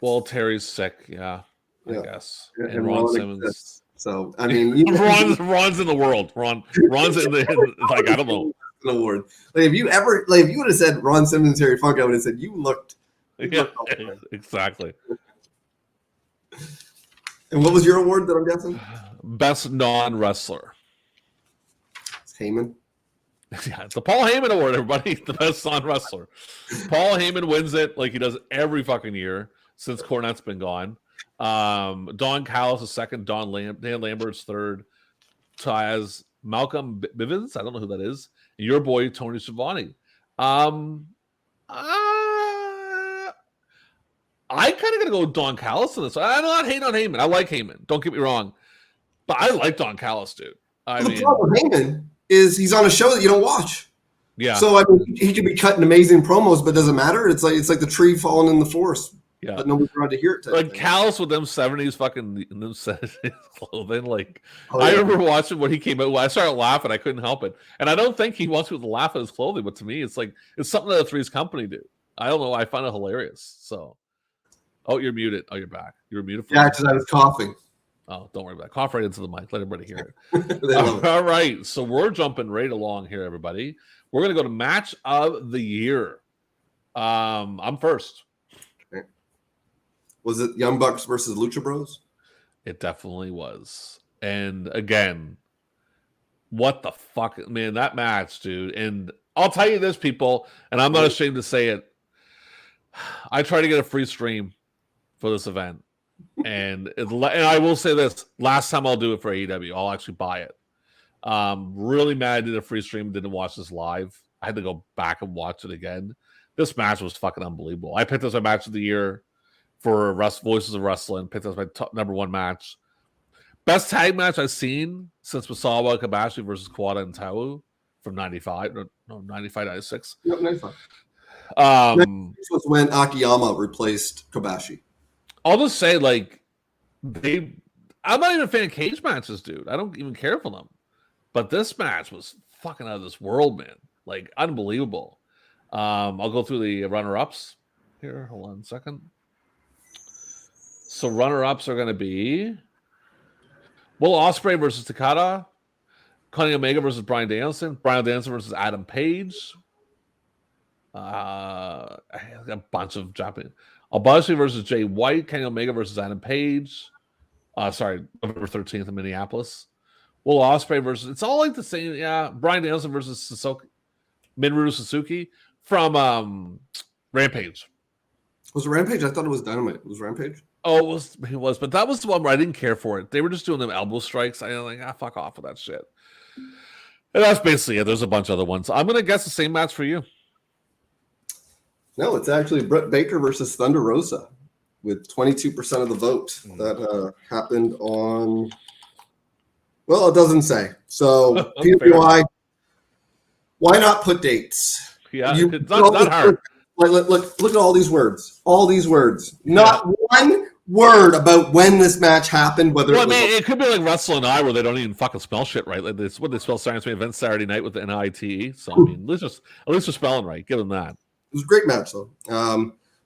Well, Terry's sick, I guess. Yeah, and Ron Simmons. Exists. So I mean, Ron's in the world. Ron's in the like I don't know. An award. Like if you would have said Ron Simmons and Terry Funk, I would have said you looked exactly. And what was your award that I'm guessing? Best non-wrestler. It's Heyman. Yeah, it's the Paul Heyman Award, everybody. The best non-wrestler. Paul Heyman wins it like he does every fucking year since Cornette's been gone. Don Callis is second. Dan Lambert's third. Malcolm Bivens, I don't know who that is. And your boy, Tony Schiavone. I kind of got to go with Don Callis in this. I'm not hating on Heyman. I like Heyman. Don't get me wrong. But I like Don Callis, dude. The problem with Heyman is he's on a show that you don't watch. Yeah. So I mean, he could be cutting amazing promos, but it doesn't matter. It's like the tree falling in the forest. Yeah. But nobody's around to hear it. Like Callis with them 70s fucking them 70s clothing. Like Oh, yeah. I remember watching when he came out. I started laughing. I couldn't help it. And I don't think he wants people to laugh at his clothing, but to me, it's like it's something that the Three's Company do. I don't know. I find it hilarious. So, oh, you're muted. Oh, you're back. You were muted. Yeah, because I was coughing. Oh, don't worry about it. Cough right into the mic. Let everybody hear it. All right. So we're jumping right along here, everybody. We're going to go to match of the year. I'm first. Okay. Was it Young Bucks versus Lucha Bros? It definitely was. And again, what the fuck, man, that match, dude. And I'll tell you this, people, and I'm not ashamed to say it. I tried to get a free stream for this event. And I will say this, last time I'll do it for AEW, I'll actually buy it. Really mad I did a free stream, didn't watch this live. I had to go back and watch it again. This match was fucking unbelievable. I picked this my match of the year for Voices of Wrestling. Picked this my top #1 match. Best tag match I've seen since Misawa Kobashi versus Kawada and Tau from 95. No, 95, 96. Yep, 95. This was when Akiyama replaced Kobashi. I'll just say, like, I'm not even a fan of cage matches, dude. I don't even care for them. But this match was fucking out of this world, man. Like, unbelievable. I'll go through the runner-ups here. Hold on a second. So runner-ups are going to be Will Ospreay versus Takada, Kenny Omega versus Bryan Danielson, Bryan Danielson versus Adam Page. I got a bunch of Japanese. Albashi versus Jay White, Kenny Omega versus Adam Page. November 13th in Minneapolis. Will Ospreay versus, it's all like the same. Yeah, Bryan Danielson versus Minoru Suzuki from Rampage. Was it Rampage? I thought it was Dynamite. It was Rampage? Oh, it was, but that was the one where I didn't care for it. They were just doing them elbow strikes. I was like, fuck off with that shit. And that's basically it. There's a bunch of other ones. I'm gonna guess the same match for you. No, it's actually Britt Baker versus Thunder Rosa with 22% of the vote. That happened on, well, it doesn't say. So PWI, why not put dates? Yeah, it's not hard. Look at all these words. All these words. Not one word about when this match happened. Whether it could be like Wrestle and I, where they don't even fucking spell shit right. Like this, what they spell Science Main Event Saturday night with the NITE. So I mean, at least they're spelling right. Give them that. It was a great match though.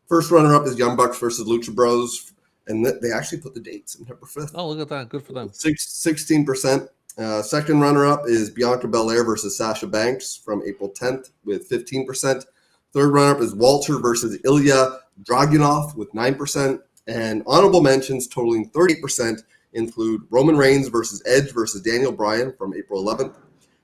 First runner-up is Young Bucks versus Lucha Bros, and they actually put the date September 5th. Oh, look at that! Good for them. 16%. Second runner-up is Bianca Belair versus Sasha Banks from April 10th with 15%. Third runner-up is Walter versus Ilya Dragunov with 9%. And honorable mentions totaling 30% include Roman Reigns versus Edge versus Daniel Bryan from April 11th.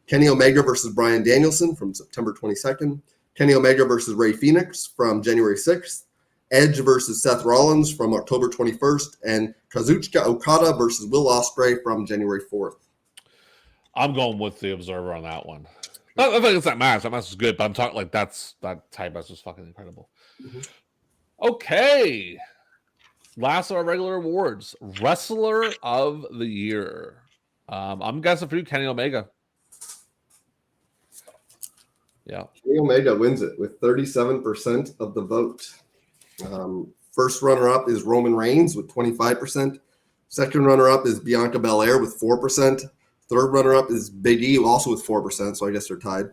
Kenny Omega versus Bryan Danielson from September 22nd. Kenny Omega versus Rey Fenix from January 6th. Edge versus Seth Rollins from October 21st. And Kazuchika Okada versus Will Ospreay from January 4th. I'm going with the Observer on that one. I think it's that match. That match is good, but I'm talking like that type match was fucking incredible. Mm-hmm. Okay. Last of our regular awards. Wrestler of the Year. I'm guessing for you, Kenny Omega. Yeah. Kenny Omega wins it with 37% of the vote. First runner-up is Roman Reigns with 25%. Second runner-up is Bianca Belair with 4%. Third runner-up is Big E, also with 4%, so I guess they're tied.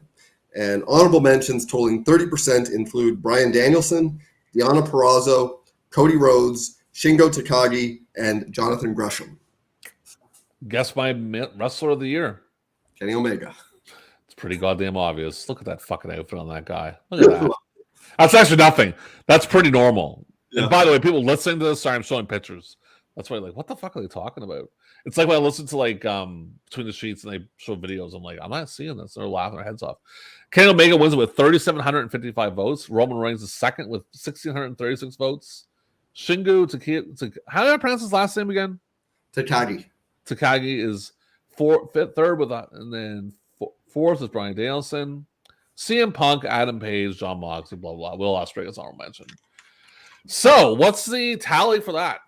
And honorable mentions totaling 30% include Bryan Danielson, Deonna Purrazzo, Cody Rhodes, Shingo Takagi, and Jonathan Gresham. Guess my Wrestler of the Year. Kenny Omega. It's pretty goddamn obvious. Look at that fucking outfit on that guy. Look at that. That's actually nothing. That's pretty normal. Yeah. And by the way, people listening to this, sorry, I'm showing pictures. That's why like, what the fuck are they talking about? It's like when I listen to like Between the Sheets and they show videos, I'm like, I'm not seeing this. They're laughing their heads off. Kenny Omega wins with 3,755 votes. Roman Reigns is second with 1,636 votes. Shingo Takagi, how did I pronounce his last name again? Takagi. Takagi is third with that, and then fourth is Bryan Danielson, CM Punk, Adam Page, John Moxley, blah blah. Will Ospreay is all mentioned. So, what's the tally for that?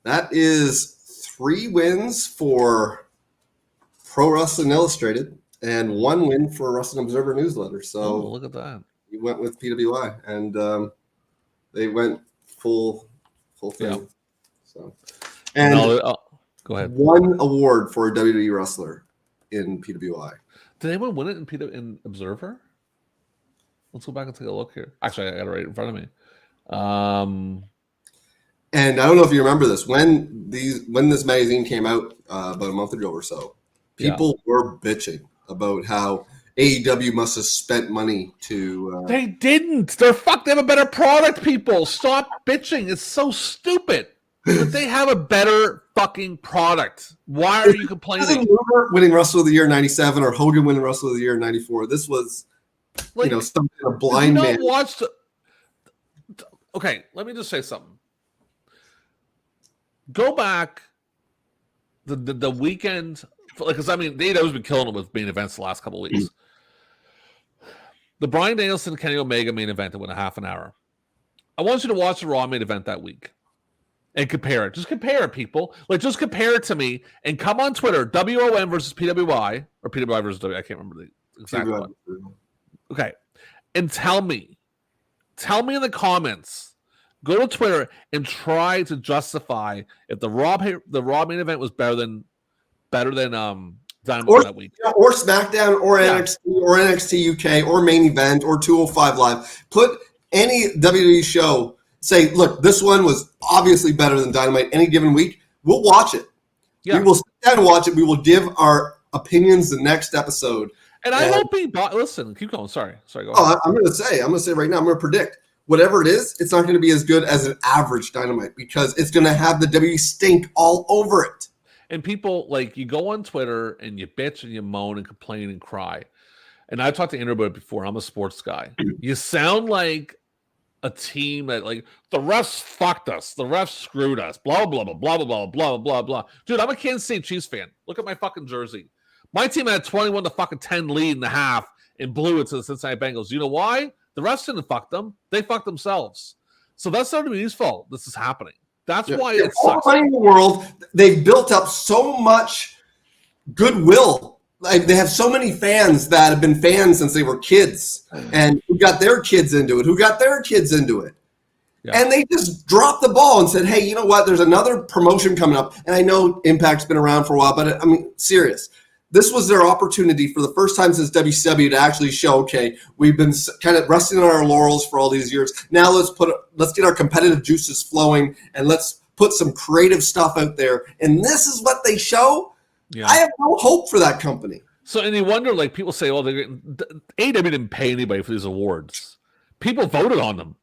That is 3 wins for Pro Wrestling Illustrated and 1 win for Wrestling Observer Newsletter. So look at that. You went with PWI, and they went full thing. Yeah. So, and go ahead. 1 award for a WWE wrestler in PWI. Did anyone win it in Observer? Let's go back and take a look here. Actually, I got it right in front of me. And I don't know if you remember this when this magazine came out about a month ago or so. People were bitching about how AEW must have spent money to. They didn't. They're fucked. They have a better product. People, stop bitching. It's so stupid. But they have a better fucking product. Why are you complaining? Luger winning Wrestler of the Year in '97 or Hogan winning Wrestler of the Year in '94. This was, like, some kind of blind man. Okay, let me just say something. Go back the weekend, because I mean, AEW's been killing it with main events the last couple of weeks. The Bryan Danielson Kenny Omega main event that went a half an hour. I want you to watch the Raw main event that week and compare it. Just compare it, people. Like, just compare it to me and come on Twitter, WON versus PWI, or PWI versus W. I can't remember the exact one. Okay, and tell me in the comments. Go to Twitter and try to justify if the Raw main event was better than Dynamite that week, or SmackDown, or NXT, or NXT UK, or Main Event, or 205 Live. Put any WWE show. Say, look, this one was obviously better than Dynamite any given week. We'll watch it. Yeah. We will sit down and watch it. We will give our opinions the next episode. And I won't be. Listen, keep going. Sorry. Go ahead. I'm going to say right now. I'm going to predict. Whatever it is, it's not going to be as good as an average Dynamite because it's going to have the WWE stink all over it. And people, like, you go on Twitter and you bitch and you moan and complain and cry. And I've talked to Andrew about it before. I'm a sports guy. You sound like a team that, like, the refs fucked us. The refs screwed us. Blah, blah, blah, blah, blah, blah, blah, blah. Dude, I'm a Kansas City Chiefs fan. Look at my fucking jersey. My team had 21-10 lead in the half and blew it to the Cincinnati Bengals. You know why? The refs didn't fuck them. They fucked themselves. So that's not WWE's fault. This is happening. That's why it sucks. All in the world, they've built up so much goodwill like they have so many fans that have been fans since they were kids, and who got their kids into it, Yeah. and they just dropped the ball and said, "Hey, you know what? There's another promotion coming up." And I know Impact's been around for a while, but I mean, serious. This was their opportunity for the first time since WCW to actually show, okay, we've been kind of resting on our laurels for all these years. Now let's get our competitive juices flowing, and let's put some creative stuff out there. And this is what they show. Yeah. I have no hope for that company. So, and you wonder, like, people say, "Oh, AEW didn't pay anybody for these awards. People voted on them."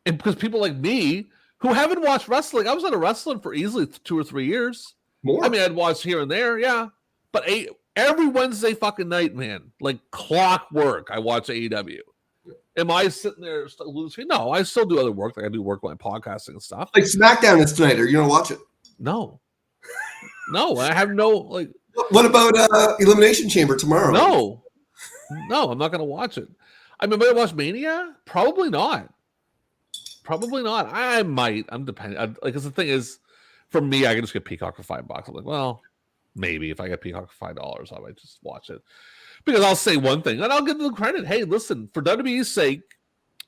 And because people like me who haven't watched wrestling, I was out of wrestling for easily 2 or 3 years. More. I mean, I'd watch here and there, yeah. But every Wednesday fucking night, man, like clockwork, I watch AEW. Am I sitting there losing? No, I still do other work. Like I do work on podcasting and stuff. Like SmackDown is tonight. Are you going to watch it? No. No, I have no, like. What about Elimination Chamber tomorrow? No, I'm not going to watch it. I mean, might I watch Mania? Probably not. I might. I'm depending. Because the thing is, for me, I can just get Peacock for $5. I'm like, well, maybe if I get Peacock for $5, I might just watch it. Because I'll say one thing, and I'll give them the credit. Hey, listen, for WWE's sake,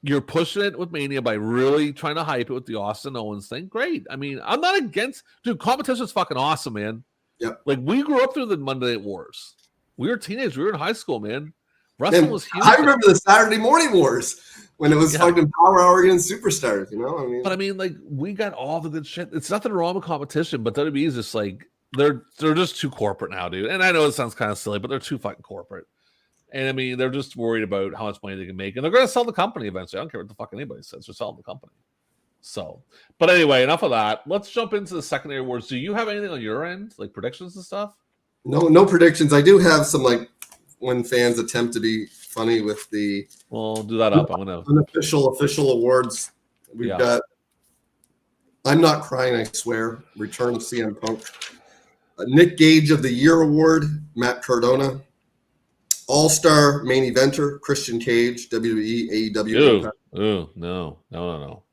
you're pushing it with Mania by really trying to hype it with the Austin Owens thing. Great. I mean, I'm not against. Dude, competition's fucking awesome, man. Yep. Like, we grew up through the Monday Night Wars. We were teenagers. We were in high school, man. Wrestling was huge. I remember the Saturday Morning Wars when it was fucking Power Hour against Superstars, you know? I mean, but I mean, like, we got all the good shit. It's nothing wrong with competition, but WWE is just like, they're just too corporate now, dude. And I know it sounds kind of silly, but they're too fucking corporate. And I mean, they're just worried about how much money they can make. And they're going to sell the company eventually. I don't care what the fuck anybody says. They're selling the company. So, but anyway, enough of that. Let's jump into the secondary awards. Do you have anything on your end, like predictions and stuff? No predictions. I do have some, like, when fans attempt to be funny with the Well, do that up. I'm gonna official awards. We've got I'm Not Crying, I Swear, Return of CM Punk. Nick Gage of the Year Award, Matt Cardona. All-Star Main Eventer, Christian Cage, WWE, AEW.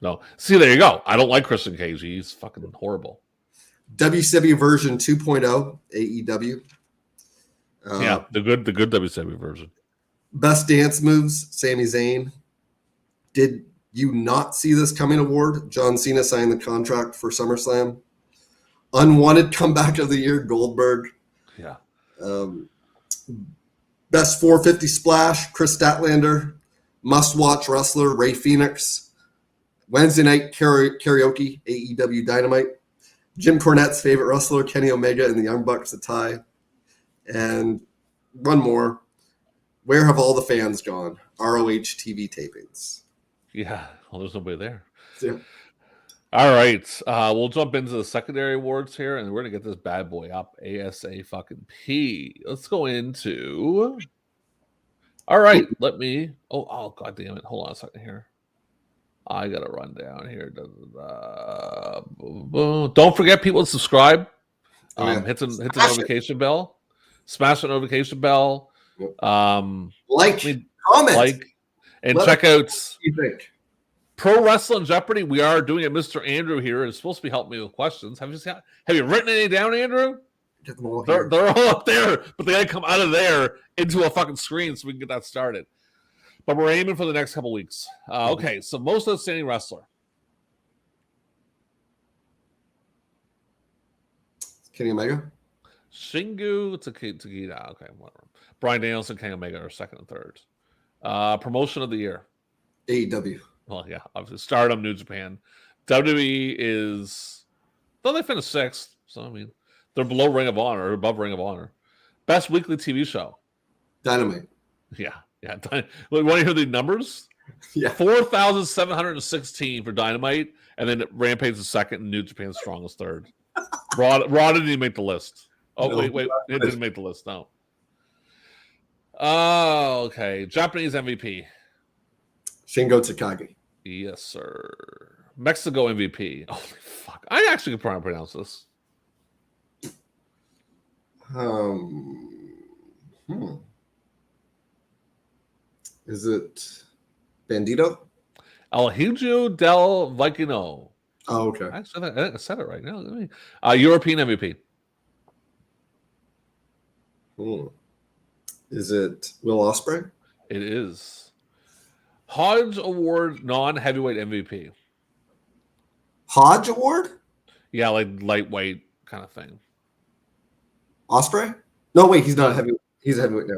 No. See, there you go. I don't like Christian Cage. He's fucking horrible. WCW version 2.0, AEW. Yeah, the good WCW version. Best Dance Moves, Sami Zayn. Did you not see this coming award? John Cena signed the contract for SummerSlam. Unwanted Comeback of the Year, Goldberg. Yeah. Best 450 Splash, Chris Statlander. Must-watch wrestler, Ray Phoenix. Wednesday Night Karaoke, AEW Dynamite. Jim Cornette's favorite wrestler, Kenny Omega, and the Young Bucks, a tie. And one more. Where have all the fans gone? ROH TV tapings. Yeah. Well, there's nobody there. Yeah. All right. We'll jump into the secondary awards here, and we're going to get this bad boy up ASA fucking P. Let's go into. All right. Let me. Oh, God damn it. Hold on a second here. I got to run down here. Don't forget, people, to subscribe. Hit the notification bell. Smash the notification bell. Comment. And Let check out what you think. Pro Wrestling Jeopardy. We are doing it. Mr. Andrew here is supposed to be helping me with questions. Have you written any down, Andrew? Get them all They're all up there, but they got to come out of there into a fucking screen so we can get that started. But we're aiming for the next couple weeks. Okay, so most outstanding wrestler. Kenny Omega. Shingu Takeda. Okay, whatever. Bryan Danielson, Kenny Omega are second and third. Promotion of the year. AEW. Well, yeah, obviously. Stardom, New Japan. WWE is, though they finished sixth, so I mean, they're below Ring of Honor or above Ring of Honor. Best weekly TV show. Dynamite. Yeah. Want to hear the numbers? Yeah. 4,716 for Dynamite, and then Rampage is second, and New Japan's strongest third. Raw didn't even make the list. Oh, no, wait, it didn't make the list. No. Oh, okay. Japanese MVP. Shingo Takagi. Yes, sir. Mexico MVP. Holy fuck. I actually can probably pronounce this. Is it Bandito? El Hijo del Vikingo. Oh, okay. Actually, I said it right now. European MVP. Is it Will Ospreay? It is. Hodge Award non-heavyweight MVP. Hodge Award? Yeah, like lightweight kind of thing. Ospreay? No, wait, he's not a heavyweight. He's a heavyweight now.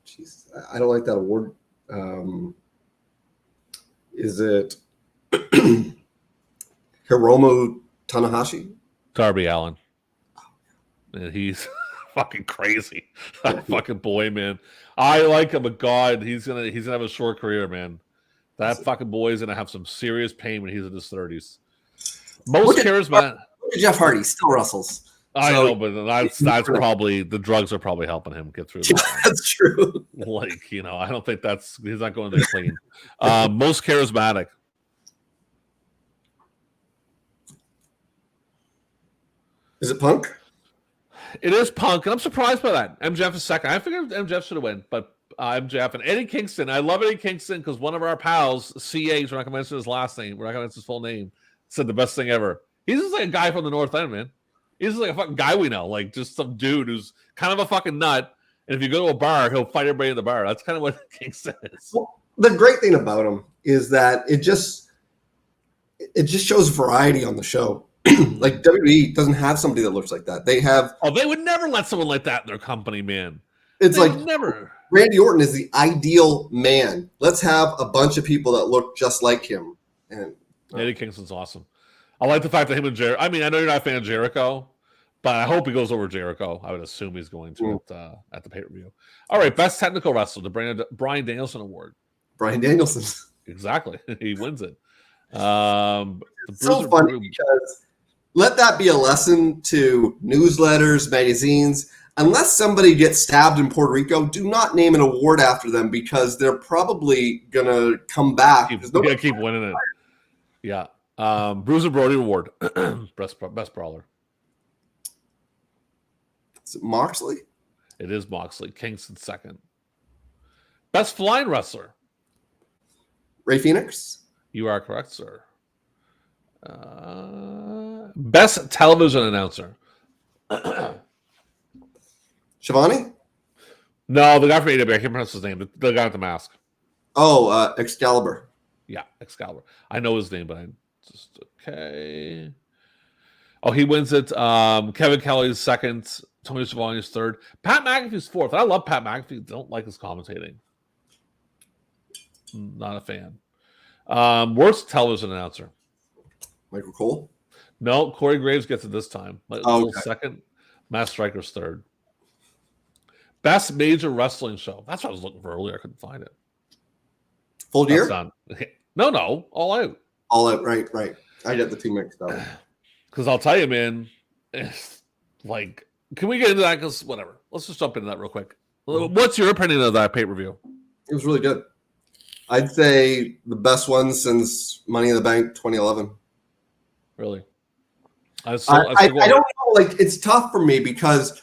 Jeez, I don't like that award. Is it Hiromu Tanahashi? Darby Allin. And he's fucking crazy. That fucking boy, man. I like him, but God, he's gonna have a short career, man. That fucking boy is gonna have some serious pain when he's in his 30s. Most charismatic. Jeff Hardy still wrestles. I know, but that's probably the drugs are probably helping him get through. That's true. Like, I don't think he's not going to clean. Most charismatic. Is it Punk? It is Punk, and I'm surprised by that. MJF is second. I figured MJF should have won, but MJF and Eddie Kingston. I love Eddie Kingston because one of our pals, CH, we're not going to mention his last name, we're not going to mention his full name, said the best thing ever. He's just like a guy from the North End, man. He's just like a fucking guy we know, like just some dude who's kind of a fucking nut. And if you go to a bar, he'll fight everybody in the bar. That's kind of what Kingston is. Well, the great thing about him is that it just shows variety on the show. Like WWE doesn't have somebody that looks like that. They have. Oh, they would never let someone like that in their company, man. It's they like never. Randy Orton is the ideal man. Let's have a bunch of people that look just like him. And Eddie Kingston's awesome. I like the fact that him and Jericho. I mean, I know you're not a fan of Jericho, but I hope he goes over Jericho. I would assume he's going to at the pay-per-view. All right, best technical wrestler, the Bryan Danielson Award. Bryan Danielson. Exactly. He wins it. It's so funny because let that be a lesson to newsletters, magazines. Unless somebody gets stabbed in Puerto Rico, do not name an award after them because they're probably going to come back. You got to keep winning it. Yeah. Bruiser Brody Award. Best Brawler. Is it Moxley? It is Moxley. Kingston second. Best flying wrestler. Ray Phoenix? You are correct, sir. Best television announcer. Shivani? No, the guy from AW. I can't pronounce his name. The guy with the mask. Oh, Excalibur. Yeah, Excalibur. I know his name, but I just okay. Oh, he wins it. Kevin Kelly's second. Tony Schiavone's third. Pat McAfee's fourth. I love Pat McAfee. Don't like his commentating. Not a fan. Worst television announcer. Michael Cole? No, Corey Graves gets it this time. Okay. Second. Matt Striker's third. Best major wrestling show. That's what I was looking for earlier. I couldn't find it. Full Gear? No. All Out. All Out, right. I get the two mixed up. Because I'll tell you, man, like, can we get into that? Because whatever. Let's just jump into that real quick. What's your opinion of that pay-per-view? It was really good. I'd say the best one since Money in the Bank 2011. Really? I don't know. Like, it's tough for me because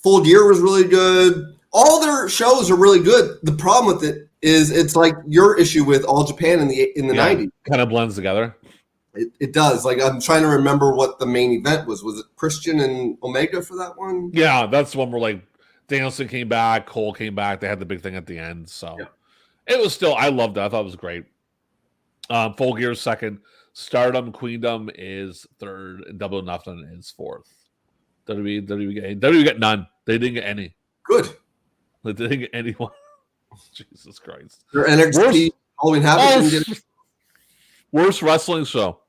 Full Gear was really good. All their shows are really good. The problem with it is it's like your issue with All Japan in the 90s. Kind of blends together. It does. Like, I'm trying to remember what the main event was. Was it Christian and Omega for that one? Yeah, that's the one where, like, Danielson came back, Cole came back. They had the big thing at the end. So It was still, I loved it. I thought it was great. Full Gear second. Stardom, Queendom is third. And Double or Nothing is fourth. WWE get none. They didn't get any. Good. They didn't get anyone. Jesus Christ. Their NXT Halloween Havoc. Worst wrestling show.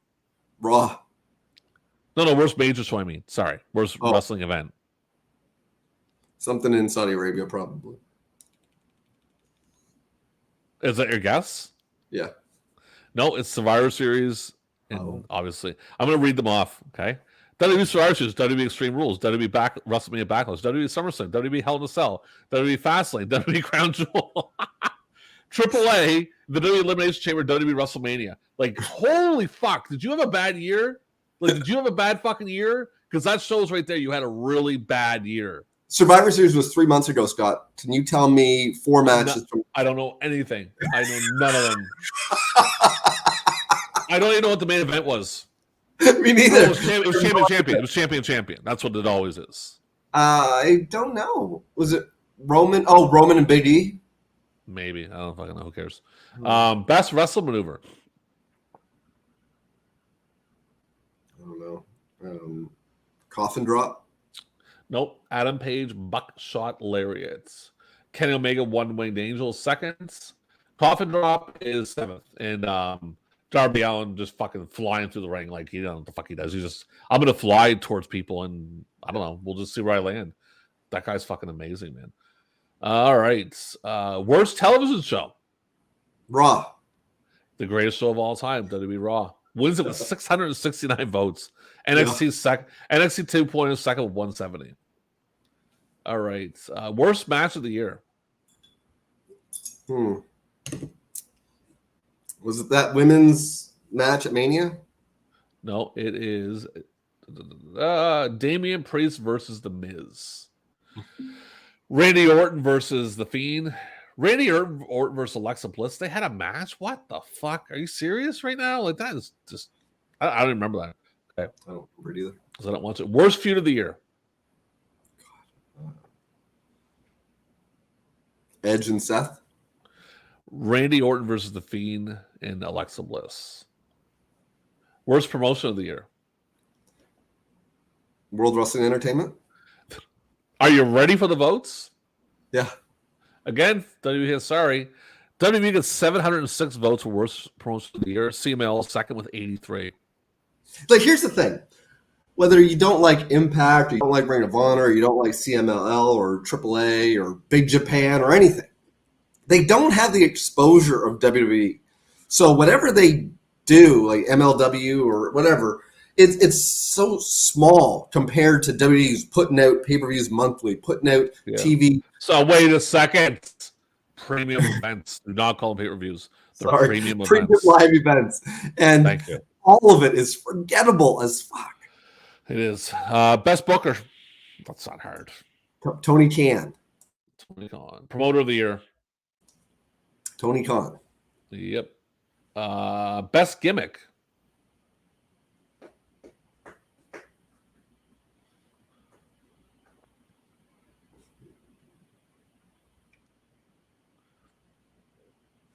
Raw. No, worst major show, I mean. Sorry. Worst wrestling event. Something in Saudi Arabia, probably. Is that your guess? Yeah. No, it's Survivor Series. And obviously, I'm going to read them off, okay? WWE Survivor Series, WWE Extreme Rules, WWE WrestleMania Backlash, WWE SummerSlam, WWE Hell in a Cell, WWE Fastlane, WWE Crown Jewel, AAA, the WWE Elimination Chamber, WWE WrestleMania. Like, holy fuck. Did you have a bad year? Like, did you have a bad fucking year? Because that shows right there you had a really bad year. Survivor Series was 3 months ago, Scott. Can you tell me 4 matches? I don't know anything. I know none of them. I don't even know what the main event was. Me neither. It was champion. It was champion. That's what it always is. I don't know. Was it Roman? Oh, Roman and Big E. Maybe. I don't fucking know. Who cares? Best wrestle maneuver. I don't know. Coffin drop. Nope. Adam Page buckshot lariats. Kenny Omega one-winged angel seconds. Coffin drop is 7th. And Darby Allin just fucking flying through the ring like he don't know what the fuck he does. He's just, I'm gonna fly towards people and I don't know. We'll just see where I land. That guy's fucking amazing, man. All right. Worst television show. Raw. The greatest show of all time, WWE Raw. Wins it with 669 votes. NXT second. NXT 2.0 second with 170. All right. Worst match of the year. Was it that women's match at Mania? No, it is Damian Priest versus The Miz. Randy Orton versus The Fiend. Randy Orton versus Alexa Bliss. They had a match? What the fuck? Are you serious right now? Like, that is just... I don't remember that. Okay. I don't remember it either. Because I don't watch it. Worst feud of the year. Edge and Seth. Randy Orton versus The Fiend and Alexa Bliss. Worst promotion of the year. World Wrestling Entertainment. Are you ready for the votes? Yeah. Again, WWE, sorry. WWE gets 706 votes for worst promotion of the year. CML second with 83. Like, here's the thing. Whether you don't like Impact, or you don't like Ring of Honor, or you don't like CMLL or AAA or Big Japan or anything, they don't have the exposure of WWE. So whatever they do, like MLW or whatever, it's so small compared to WWE's putting out pay-per-views monthly, putting out TV. So wait a second. Premium events. Do not call them pay-per-views. They're premium events. Live events. And thank you. All of it is forgettable as fuck. It is. Best Booker. That's not hard. Tony Khan. Tony Khan. Promoter of the year. Tony Khan. Yep. Best gimmick.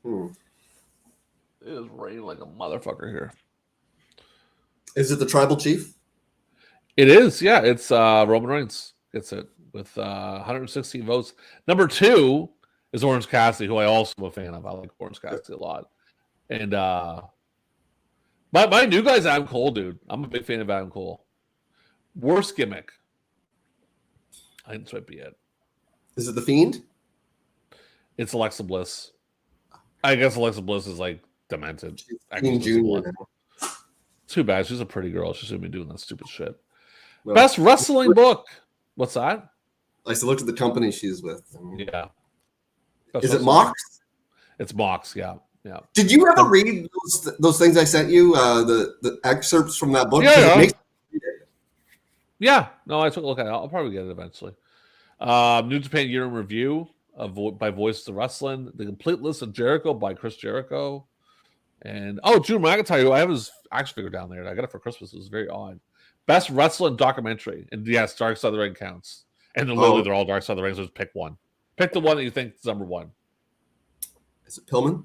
It is raining like a motherfucker here. Is it the Tribal Chief? It is, yeah. It's Roman Reigns gets it with 116 votes. Number 2 is Orange Cassidy, who I also am a fan of. I like Orange Cassidy a lot. And my new guy's Adam Cole, dude. I'm a big fan of Adam Cole. Worst gimmick. I think this might be it. Is it The Fiend? It's Alexa Bliss. I guess Alexa Bliss is like demented. Fiend Jr. Too bad. She's a pretty girl. She shouldn't be doing that stupid shit. Well, Best wrestling book. What's that? I looked at the company she's with. Yeah. Is it Mox? It's Mox, yeah. Yeah. Did you ever read those things I sent you? The excerpts from that book? Yeah. Yeah. No, I took a look at it. I'll probably get it eventually. New Japan Year in Review by Voices of Wrestling. The Complete List of Jericho by Chris Jericho. And Drew McIntyre, who I have his action figure down there. I got it for Christmas. It was very odd. Best wrestling documentary. And yes, Dark Side of the Ring counts. And then literally they're all Dark Side of the Ring, so just pick one. Pick the one that you think is number 1. Is it Pillman?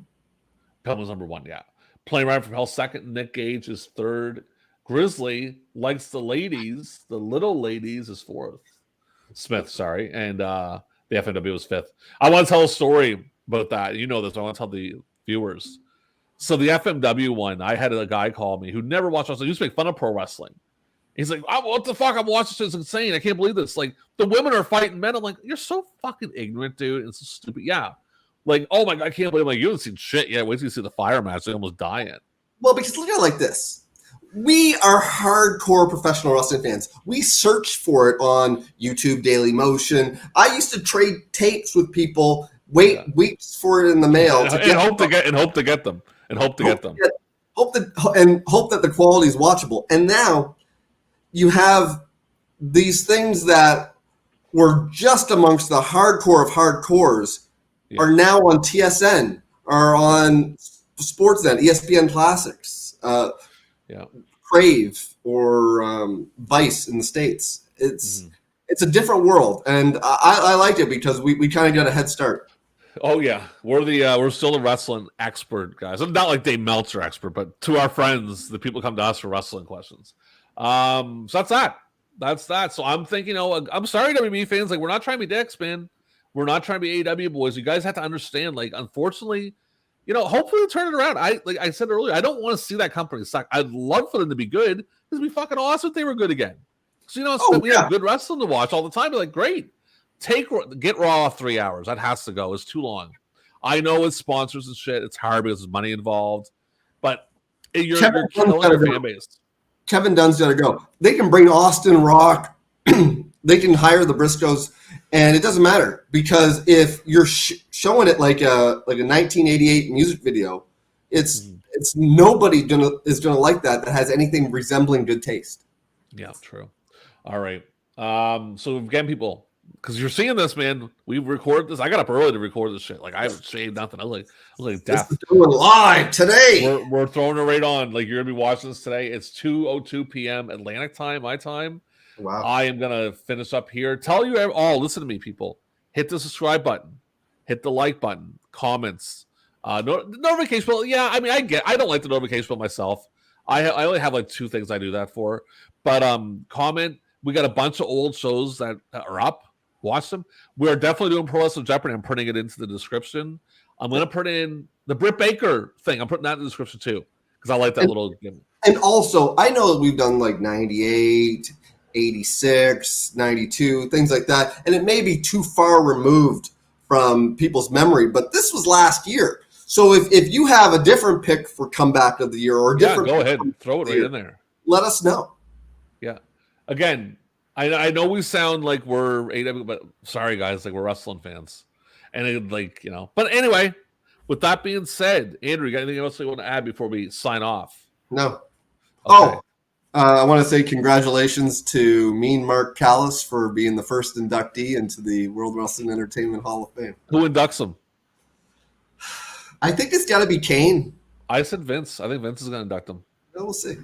Pillman's number 1, yeah. Plane Ride from Hell second. Nick Gage is 3rd. Grizzly likes the ladies. The little ladies is 4th. Smith, sorry. And the FNW was 5th. I want to tell a story about that. You know this. I want to tell the viewers. So the FMW one, I had a guy call me who never watched wrestling. He used to make fun of pro wrestling. He's like, what the fuck? I'm watching this. It's insane. I can't believe this. Like, the women are fighting men. I'm like, you're so fucking ignorant, dude. It's so stupid. Yeah. Like, oh my God, I can't believe you haven't seen shit yet. Wait till you see the fire match. They're almost dying. Well, because look at it like this. We are hardcore professional wrestling fans. We search for it on YouTube, Daily Motion. I used to trade tapes with people, wait weeks for it in the mail. Hope to get them. Hope that the quality is watchable. And now you have these things that were just amongst the hardcore of hardcores are now on TSN, are on Sportsnet, ESPN Classics, Crave, or Vice in the States. It's a different world, and I liked it because we kind of got a head start. Oh yeah, we're still the wrestling expert guys. I'm not like Dave Meltzer expert, but to our friends, the people come to us for wrestling questions. So that's that. That's that. So I'm thinking, I'm sorry, WWE fans. Like, we're not trying to be dicks, man. We're not trying to be AEW boys. You guys have to understand. Like, unfortunately, hopefully they'll turn it around. Like I said earlier, I don't want to see that company suck. I'd love for them to be good. It'd be fucking awesome if they were good again. So we have good wrestling to watch all the time. Be like, great. Get Raw off 3 hours. That has to go. It's too long. I know it's sponsors and shit. It's hard because there's money involved, but you're killing your fan base. Kevin Dunn's got to go. They can bring Austin Rock. They can hire the Briscoes, and it doesn't matter because if you're showing it like a 1988 music video, it's nobody is gonna like that has anything resembling good taste. Yeah, true. All right. So again, people, because you're seeing this, man, we record this. I got up early to record this shit. Like, I shaved nothing. I was like death. Doing live today. We're throwing it right on. Like, you're gonna be watching this today. It's 2:02 p.m. Atlantic time, my time. Wow. I am gonna finish up here. Tell you all, listen to me, people. Hit the subscribe button, hit the like button, comments, notification bell. Yeah, I mean, I don't like the notification bell myself. I only have like 2 things I do that for. But comment. We got a bunch of old shows that are up. Watch them. We are definitely doing Pro Wrestling Jeopardy. I'm putting it into the description. I'm going to put in the Britt Baker thing. I'm putting that in the description too because I like that little. And also, I know that we've done like 98, 86, 92, things like that, and it may be too far removed from people's memory, but this was last year. So if you have a different pick for comeback of the year or a different go ahead and throw it right in there. Let us know. Yeah. Again, I know we sound like we're AW, but sorry guys, like we're wrestling fans, and But anyway, with that being said, Andrew, you got anything else you want to add before we sign off? No. Okay. I want to say congratulations to Mean Mark Callis for being the first inductee into the World Wrestling Entertainment Hall of Fame. Who inducts him? I think it's got to be Kane. I said Vince. I think Vince is going to induct him. We'll see.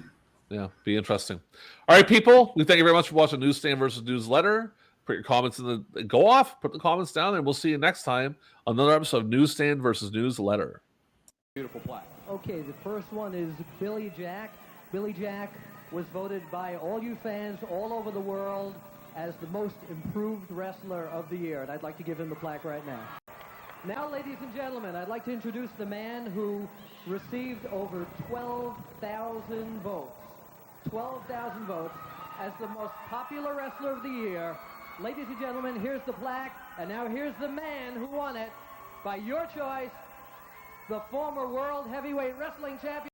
Yeah, be interesting. All right, people, we thank you very much for watching Newsstand versus Newsletter. Put your comments in go off, put the comments down, and we'll see you next time on another episode of Newsstand versus Newsletter. Beautiful plaque. Okay, the first one is Billy Jack. Billy Jack was voted by all you fans all over the world as the most improved wrestler of the year, and I'd like to give him the plaque right now. Now, ladies and gentlemen, I'd like to introduce the man who received over 12,000 votes. 12,000 votes as the most popular wrestler of the year. Ladies and gentlemen, here's the plaque, and now here's the man who won it by your choice, the former World Heavyweight Wrestling Champion.